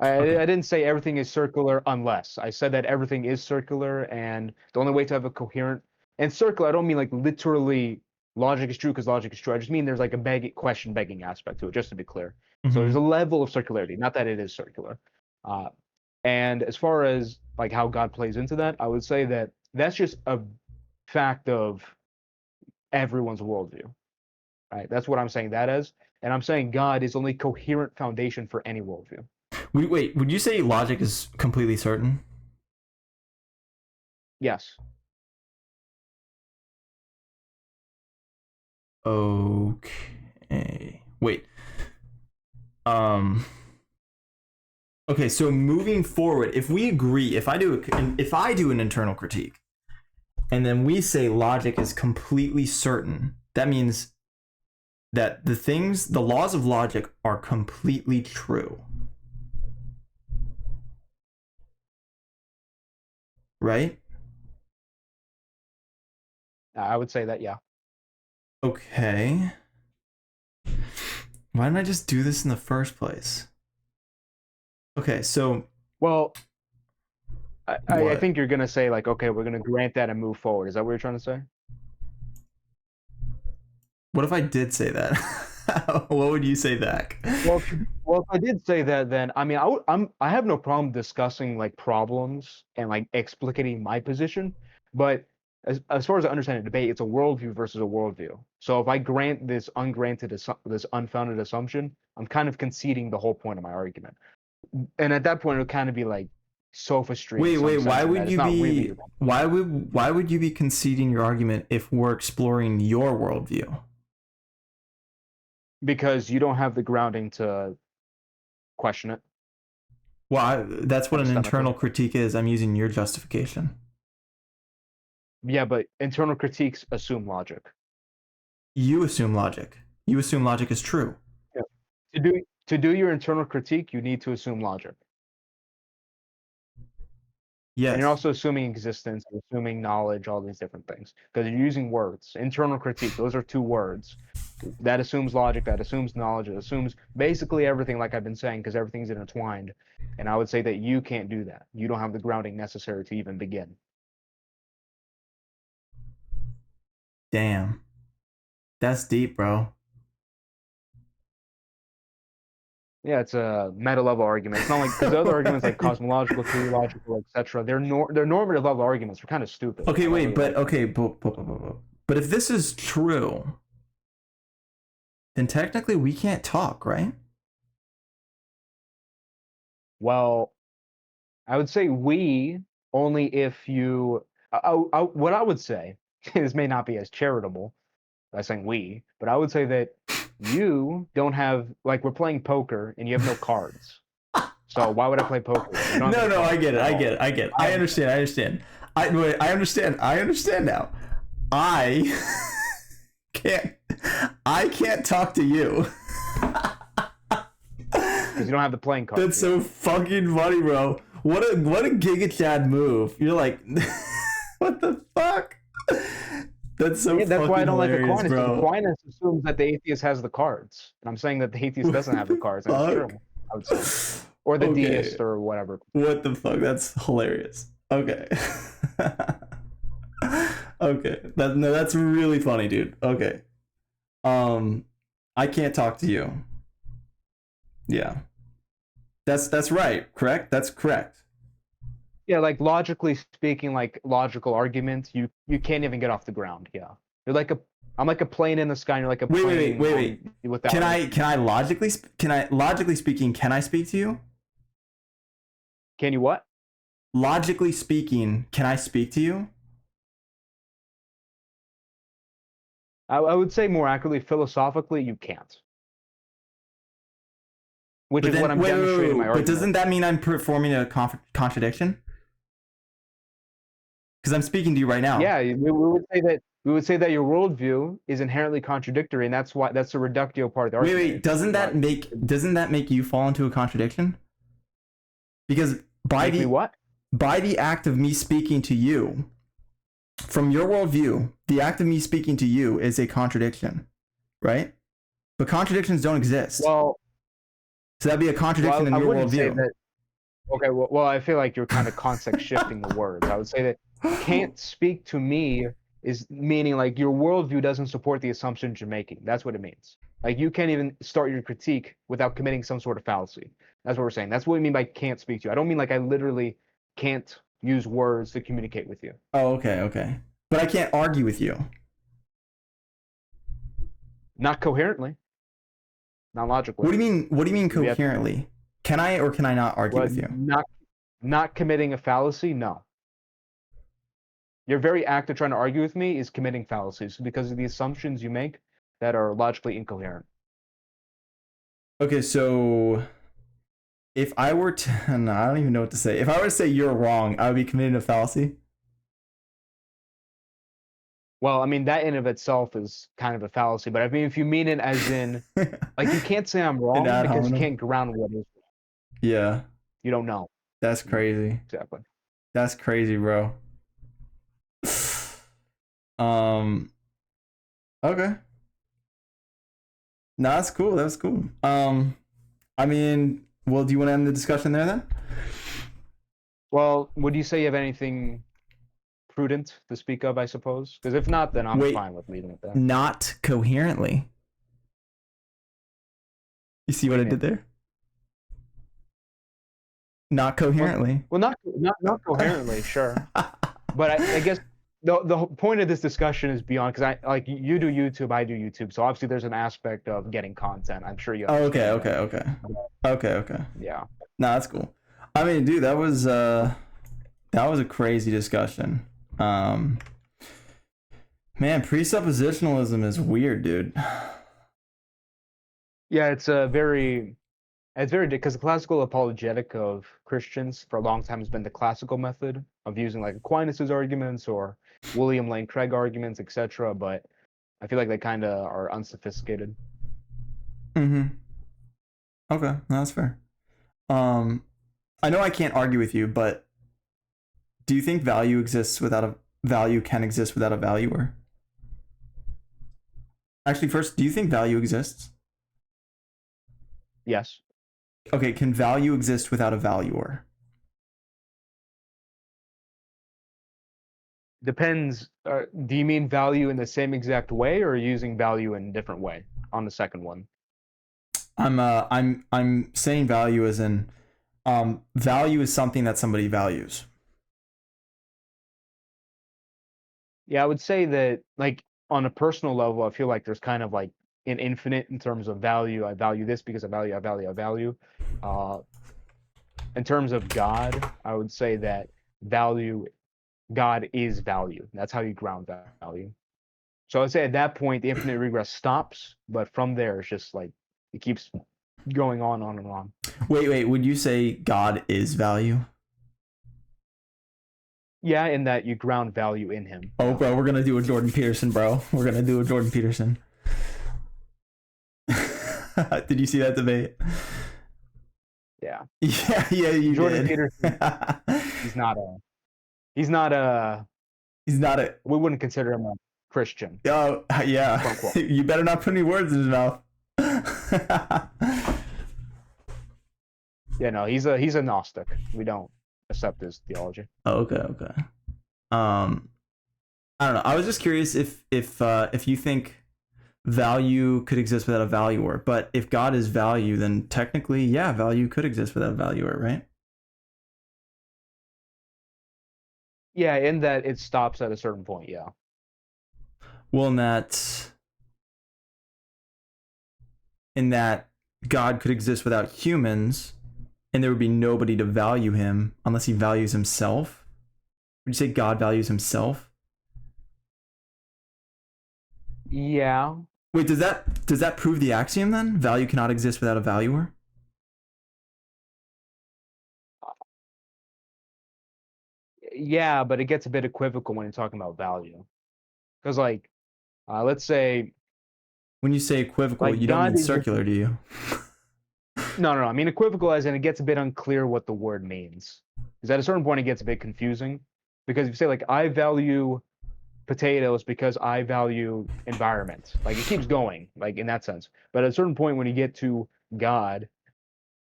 Okay. I didn't say everything is circular unless. I said that everything is circular, and the only way to have a coherent and circular, I don't mean like literally logic is true because logic is true. I just mean there's like a question begging aspect to it, just to be clear. So there's a Mm-hmm. level of circularity, not that it is circular. Uh, and as far as like how God plays into that, I would say that that's just a fact of everyone's worldview, right? That's what I'm saying that as, and I'm saying God is only coherent foundation for any worldview. Wait, would you say logic is completely certain? Yes. Okay. Wait. Um. Okay, so moving forward, if we agree, if I do an internal critique, and then we say logic is completely certain, that means that the laws of logic are completely true. Right? I would say that, yeah. Okay. Why didn't I just do this in the first place? Okay, so Well, I what? think you're gonna say like, okay, we're gonna grant that and move forward. Is that what you're trying to say? What if I did say that? What would you say back? Well, if I did say that, then I mean, I have no problem discussing like problems and like explicating my position, but as far as I understand the debate, it's a worldview versus a worldview. So if I grant this this unfounded assumption, I'm kind of conceding the whole point of my argument. And at that point, it would kind of be like sophistry in Wait, some why sense, in that would it's you not really. be why would you be conceding your argument if we're exploring your worldview? Because you don't have the grounding to question it Well, that's what an epistemically. internal critique is. I'm using your justification. Yeah, but internal critiques assume logic. You assume logic. You assume logic is true. Yeah. To do your internal critique, you need to assume logic. And you're Yes. also assuming existence, assuming knowledge, all these different things. Because you're using words. Internal critique, those are two words. That assumes logic, that assumes knowledge, it assumes basically everything like I've been saying, because everything's intertwined. And I would say that you can't do that. You don't have the grounding necessary to even begin. Damn. That's deep, bro. Yeah, it's a meta level argument. It's not like because the other arguments like cosmological, teleological, etc. They're normative level arguments. They're kind of stupid. Okay, I don't wait, really like them. but if this is true, then technically we can't talk, right? Well, I would say we only if you. What I would say, this may not be as charitable by saying we, but I would say that you don't have like we're playing poker and you have no cards. So why would I play poker with you? You don't have No, any no, I cards get it. at I all. get it. I get it. I I have understand. I understand. I understand. I understand now. I can't. I can't talk to you. because you don't have the playing cards. That's so fucking funny, bro. What a Giga Chad move. You're like, what the fuck? That's so Yeah, that's why I fucking don't like hilarious, Aquinas, because bro. Aquinas assumes that the atheist has the cards. And I'm saying that the atheist doesn't What have the the cards, and it's true, fuck? I would say. Or the Okay. deist or whatever. What the fuck? That's hilarious. Okay. Okay. That's really funny, dude. Okay. Um, I can't talk to you. Yeah. That's right. Correct. That's correct. Yeah, like logically speaking, like logical arguments, you can't even get off the ground. Yeah. You're like a I'm like a plane in the sky, and you're like a plane on Wait. without any. Can I logically speaking can I speak to you? Can you what? Logically speaking, can I speak to you? I would say more accurately, philosophically, you can't. Which But is what then I'm demonstrating in my but argument. doesn't that mean I'm performing a contradiction? Because I'm speaking to you right now. Yeah, we would say that your worldview is inherently contradictory, and that's the reductio part of the argument. Wait, It's not. doesn't that make you fall into a contradiction? Because Make me what? by the act of me speaking to you, from your worldview, the act of me speaking to you is a contradiction, right? But contradictions don't exist. Well, So that'd be a contradiction in I your wouldn't say worldview. that. Okay, well, I feel like you're kind of context shifting the words. I would say that can't speak to me is meaning like your worldview doesn't support the assumptions you're making. That's what it means. Like you can't even start your critique without committing some sort of fallacy. That's what we're saying. That's what we mean by can't speak to you. I don't mean like I literally can't use words to communicate with you. Oh, okay, okay. But I can't argue with you. Not coherently, not logically. What do you mean? What do you mean We have to, coherently? Can I or can I not argue well, with you? not committing a fallacy. No, your very act of trying to argue with me is committing fallacies because of the assumptions you make that are logically incoherent. Okay, so if I were to, no, I don't even know what to say. If I were to say you're wrong, I would be committing a fallacy. Well, I mean, that in of itself is kind of a fallacy, but I mean, if you mean it as in, like, you can't say I'm An wrong ad because you hominem. can't ground what is. Yeah, You don't know. that's crazy. Exactly. That's crazy, bro. Um. Okay. No, that's cool. That's cool. I mean, well, do you want to end the discussion there then? Well, would you say you have anything prudent to speak of, I suppose? Because if not, then I'm Wait, fine with leaving it there. not coherently. You see what I did there? Not coherently. Well, not coherently, sure. But I guess the point of this discussion is beyond because I like you do YouTube, I do YouTube, so obviously there's an aspect of getting content. I'm sure you Oh, okay, understand okay, that. okay, okay, okay. Yeah. No, that's cool. I mean, dude, that was a crazy discussion. Man, presuppositionalism is weird, dude. Yeah, it's very because the classical apologetic of Christians for a long time has been the classical method of using like Aquinas's arguments or William Lane Craig arguments, etc. But I feel like they kind of are unsophisticated. Mm-hmm. Okay, no, that's fair. Um, I know I can't argue with you, but do you think value can exist without a valuer? Actually, first, do you think value exists? Yes. Okay, can value exist without a valuer? Depends. Do you mean value in the same exact way or using value in a different way on the second one? I'm saying value as in value is something that somebody values. Yeah, I would say that like on a personal level, I feel like there's kind of like an infinite in terms of value. I value this because I value. Uh, in terms of God, I would say that value, God is value. That's how you ground value. So I'd say at that point, the infinite regress stops, but from there, it's just like it keeps going on and on. Wait, would you say God is value? Yeah, in that you ground value in him. Oh, Yeah. bro, we're gonna do a Jordan Peterson, bro. We're gonna do a Jordan Peterson. Did you see that debate? Yeah. Yeah, you Jordan did. Peterson, he's not a, he's not a, He's not a. we wouldn't consider him a Christian, Oh, yeah. quote unquote. You better not put any words in his mouth. Yeah, no, he's a Gnostic. We don't accept his theology. Oh, okay, okay. I don't know. I was just curious if you think value could exist without a valuer, but if God is value, then technically, yeah, value could exist without a valuer, right? Yeah, in that it stops at a certain point. Yeah. Well, in that God could exist without humans, and there would be nobody to value him unless he values himself. Would you say God values himself? Yeah. Wait, does that prove the axiom then? Value cannot exist without a valuer? Yeah, but it gets a bit equivocal when you're talking about value. Because like, let's say When you say equivocal, like you don't God mean is just circular, do you? No, no, no. I mean equivocal as in it gets a bit unclear what the word means. Because at a certain point it gets a bit confusing. Because if you say like I value potatoes because I value environment, like it keeps going, like in that sense. But at a certain point when you get to God,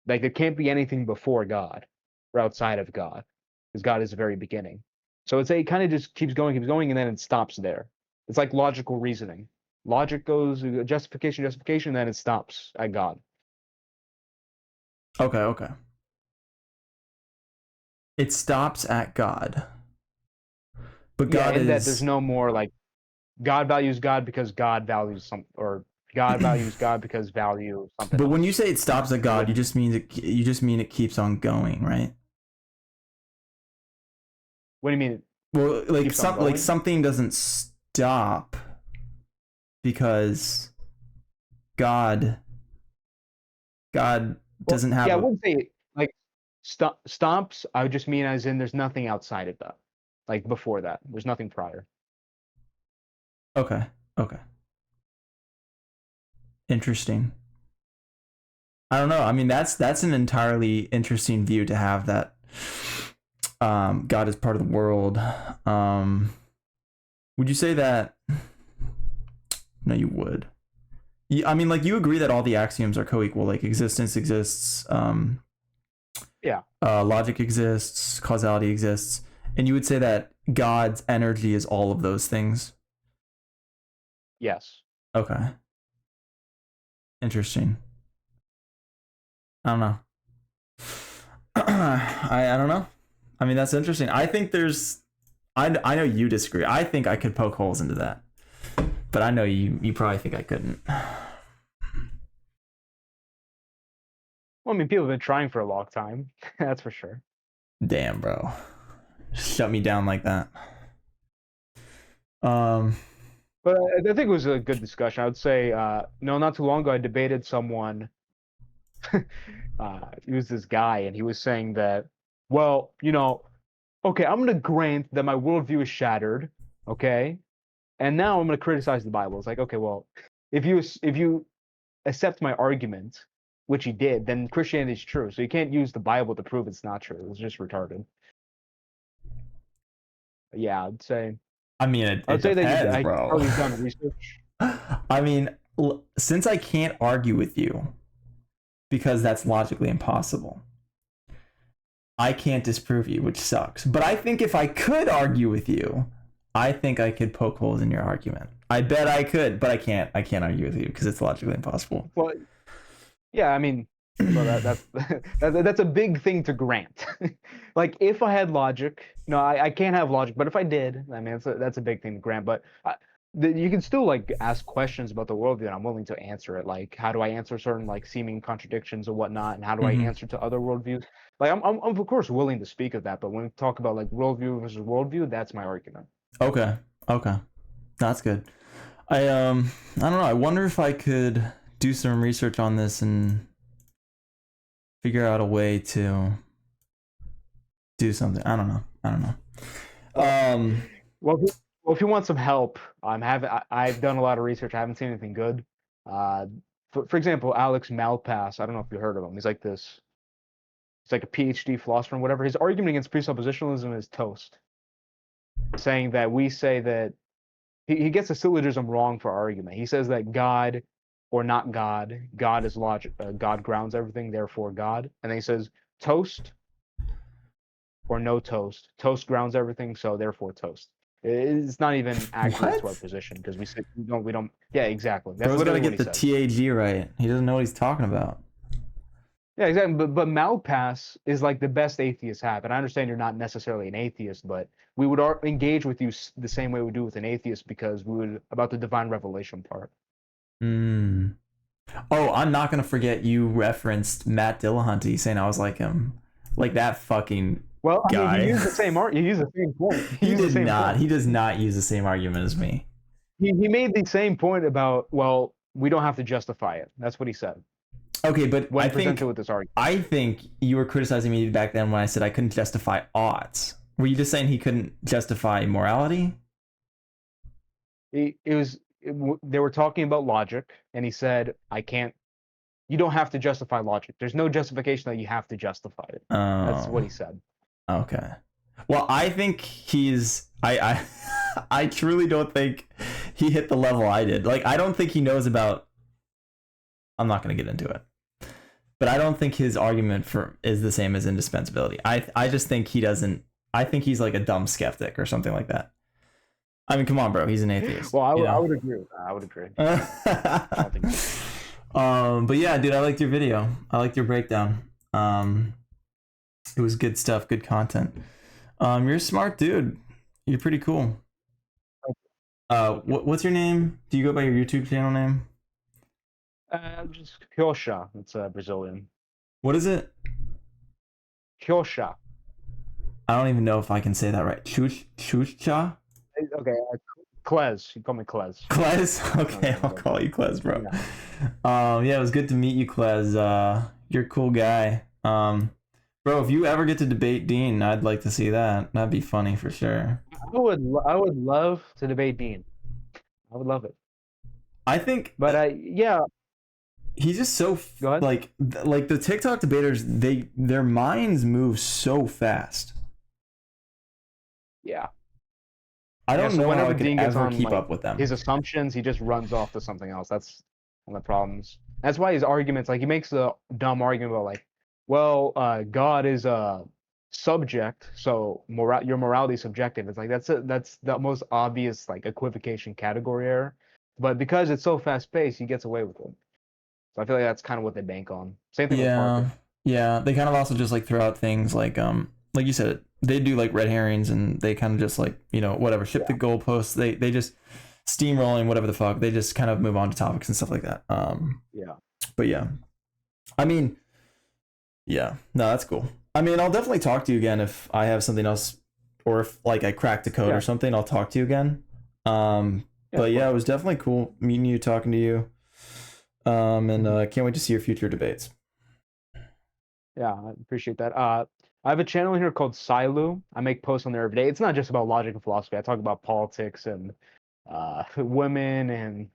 like there can't be anything before God or outside of God, because God is the very beginning. So it's a it kind of just keeps going, and then it stops there. It's like logical reasoning. Logic goes justification, justification, then it stops at God. Okay, okay. It stops at God. But Yeah, God in that there's is no more like God values God because God values some, or God values God because value something but when you else. say it stops at It God, wouldn't. you just mean it keeps on going, right? What do you mean it Well, keeps on like going? something doesn't stop because God God Well, doesn't yeah, have I a. wouldn't say like stomps. I would just mean as in there's nothing outside of that. Like before that, there's nothing prior. Okay. Okay. Interesting. I don't know. I mean, that's an entirely interesting view to have, that God is part of the world. Would you say that? No, you would. I mean, like, you agree that all the axioms are co-equal. Like, existence exists, Yeah. logic exists, causality exists, and you would say that God's energy is all of those things. Yes. Okay, interesting. I don't know. I don't know. I mean, that's interesting. I think there's. I know you disagree. I think I could poke holes into that, but I know you probably think I couldn't. Well, I mean, people have been trying for a long time. That's for sure. Damn, bro, shut me down like that. Um. But I think it was a good discussion. I would say, no, not too long ago, I debated someone. He was this guy, and he was saying that, well, okay, I'm gonna grant that my worldview is shattered, okay, and now I'm gonna criticize the Bible. It's like, okay, well, if you accept my argument, which he did, then Christianity is true. So you can't use the Bible to prove it's not true. It's just retarded. Yeah, I mean, I would it say that depends, I bro. probably done research. I mean, since I can't argue with you because that's logically impossible, I can't disprove you, which sucks. But I think if I could argue with you, I think I could poke holes in your argument. I bet I could, but I can't. I can't argue with you because it's logically impossible. Well, yeah, I mean, well, that's that's a big thing to grant. Like, if I had logic, I can't have logic, but if I did, I mean, that's a big thing to grant. But you can still like ask questions about the worldview, and I'm willing to answer it. Like, how do I answer certain like seeming contradictions or whatnot, and how do I Mm-hmm. answer to other worldviews? Like, I'm of course willing to speak of that, but when we talk about like worldview versus worldview, that's my argument. Okay. Okay. That's good. I don't know. I wonder if I could do some research on this and figure out a way to do something. I don't know. I don't know. Well, Um. well, if you want some help, I've done a lot of research. I haven't seen anything good. Uh, for example, Alex Malpass. I don't know if you heard of him. He's like a PhD philosopher and whatever. His argument against presuppositionalism is toast, saying that we say that he gets the syllogism wrong for our argument. He says that God or not God, God is logic. God grounds everything, therefore God. And then he says toast or no toast. Toast grounds everything, so therefore toast. It's not even accurate to our What? position because we don't. Yeah, exactly. That's Bro's got to literally what get he the says. TAG right. He doesn't know what he's talking about. Yeah, exactly. But Malpass is like the best atheists have, and I understand you're not necessarily an atheist, but we would engage with you the same way we do with an atheist because we would about the divine revelation part. Hmm. Oh, I'm not gonna forget you referenced Matt Dillahunty saying I was like him, like that fucking Well, I mean, he guy. used the same art. He used the same point. He He used the did same not. point. He does not use the same argument as me. He made the same point about, well, we don't have to justify it. That's what he said Okay, but when presented with this argument. I think you were criticizing me back then when I said I couldn't justify odds. Were you just saying he couldn't justify morality? They were talking about logic, and he said, I can't. you don't have to justify logic. There's no justification that you have to justify it. That's Oh, what he said. okay. Well, I think I I truly don't think he hit the level I did. Like, I don't think he knows about. I'm not going to get into it, but I don't think his argument for is the same as indispensability. I just think he doesn't. I think he's like a dumb skeptic or something like that. I mean, come on, bro. He's an atheist. Well, You I know. would agree with that. I would agree. I don't think so. But yeah, dude, I liked your video. I liked your breakdown. It was good stuff, good content. You're a smart dude. You're pretty cool. What's your name? Do you go by your YouTube channel name? Just Kyosha. It's Brazilian. What is it? Kyosha. I don't even know if I can say that right. Chucha? Okay, Klez. You call me Klez. Klez? Okay, I'll call you Klez, bro. Yeah, it was good to meet you, Klez. You're a cool guy. Bro, if you ever get to debate Dean, I'd like to see that. That'd be funny for sure. I would love to debate Dean. I would love it. I think, but yeah, he's just so like the TikTok debaters. Their minds move so fast. Yeah. I don't know how I Dean could gets ever on, keep like, up with them. His assumptions, he just runs off to something else. That's one of the problems. That's why his arguments, like, he makes a dumb argument about, like, well, God is a subject, so your morality is subjective. It's like that's the most obvious, like, equivocation category error. But because it's so fast paced, he gets away with it. So I feel like that's kind of what they bank on. Same thing with Parker. Yeah. They kind of also just like throw out things like you said, they do like red herrings and they kind of just like, whatever, ship the goalposts. They just steamrolling whatever the fuck. They just kind of move on to topics and stuff like that. Yeah. But yeah, I mean, yeah, no, that's cool. I mean, I'll definitely talk to you again if I have something else, or if like I cracked the code or something. I'll talk to you again. But yeah, it was definitely cool meeting you, talking to you. And can't wait to see your future debates. Yeah, I appreciate that. I have a channel here called Silu. I make posts on there every day. It's not just about logic and philosophy. I talk about politics and women and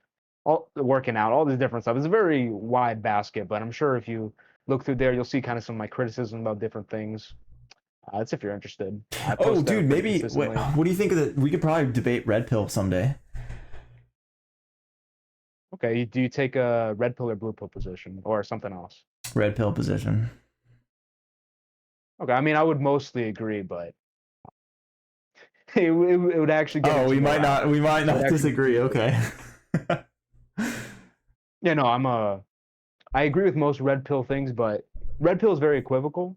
all working out, all this different stuff. It's a very wide basket, but I'm sure if you look through there, you'll see kind of some of my criticism about different things. That's if you're interested. Oh, dude, maybe. What do you think of that? We could probably debate red pill someday. Okay, do you take a red pill or blue pill position or something else? Red pill position. Okay, I mean, I would mostly agree, but it would actually get. Oh, we might not disagree. Okay. Yeah, no, I agree with most red pill things, but red pill is very equivocal.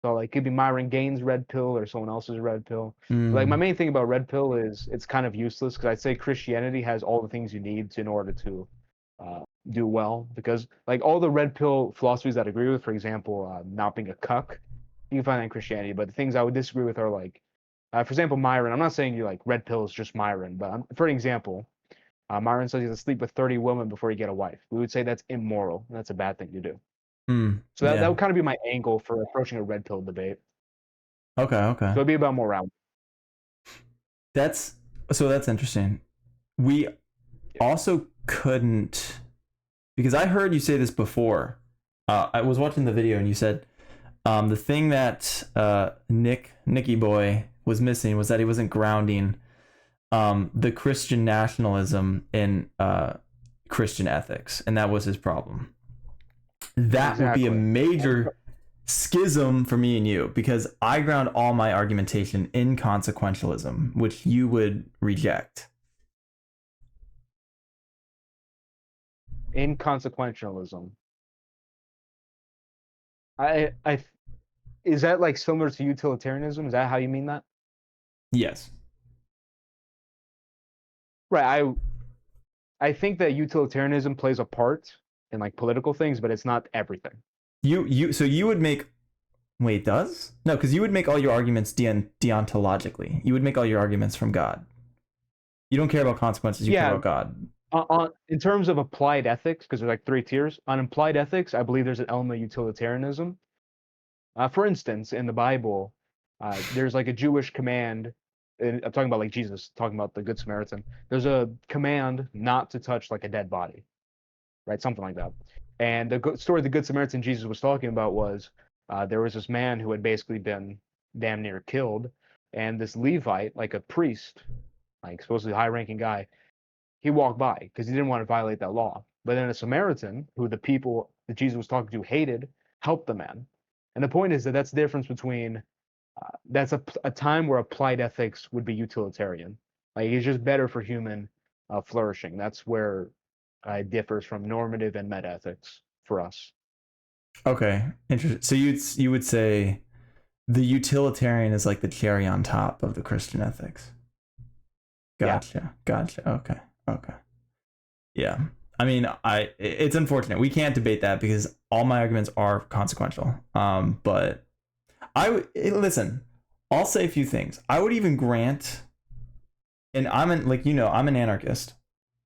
So like, it could be Myron Gaines' red pill or someone else's red pill. Like, my main thing about red pill is it's kind of useless because I'd say Christianity has all the things you need in order to do well. Because like all the red pill philosophies that I agree with, for example, not being a cuck, you can find that in Christianity. But the things I would disagree with are like, for example, Myron. I'm not saying you like red pill is just Myron, but for example, Myron says he has to sleep with 30 women before you get a wife. We would say that's immoral. That's a bad thing to do. So that would kind of be my angle for approaching a red pill debate. Okay. So it'd be about morality. That's interesting. We also couldn't, because I heard you say this before. I was watching the video and you said the thing that Nicky Boy was missing was that he wasn't grounding the Christian nationalism in Christian ethics, and that was his problem. That would be a major schism for me and you, because I ground all my argumentation in consequentialism, which you would reject. Inconsequentialism. Is that like similar to utilitarianism? Is that how you mean that? Yes. Right. I think that utilitarianism plays a part in like political things, but it's not everything. So you would make. Wait, does? No, because you would make all your arguments deontologically. You would make all your arguments from God. You don't care about consequences. You care about God. In terms of applied ethics, because there's like 3 tiers. On applied ethics, I believe there's an element of utilitarianism. For instance, in the Bible, there's like a Jewish command. And I'm talking about like Jesus, talking about the Good Samaritan. There's a command not to touch like a dead body, right? Something like that. And the story of the Good Samaritan Jesus was talking about was there was this man who had basically been damn near killed, and this Levite, like a priest, like supposedly a high-ranking guy, he walked by because he didn't want to violate that law. But then a Samaritan, who the people that Jesus was talking to hated, helped the man. And the point is that that's the difference between that's a time where applied ethics would be utilitarian. Like it's just better for human flourishing. That's where it differs from normative and meta ethics for us. Okay, interesting. So you would say the utilitarian is like the cherry on top of the Christian ethics. Yeah. Gotcha. Okay. Yeah. I mean, it's unfortunate. We can't debate that because all my arguments are consequential. But listen, I'll say a few things. I would even grant, and I'm an anarchist.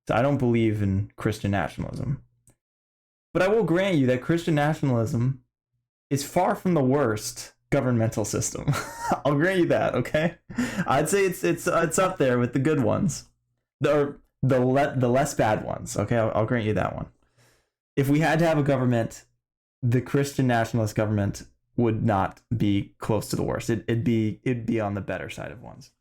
So I don't believe in Christian nationalism. But I will grant you that Christian nationalism is far from the worst governmental system. I'll grant you that, okay? I'd say it's up there with the good ones. The less bad ones, okay? I'll grant you that one. If we had to have a government, the Christian nationalist government would not be close to the worst. It'd be on the better side of ones.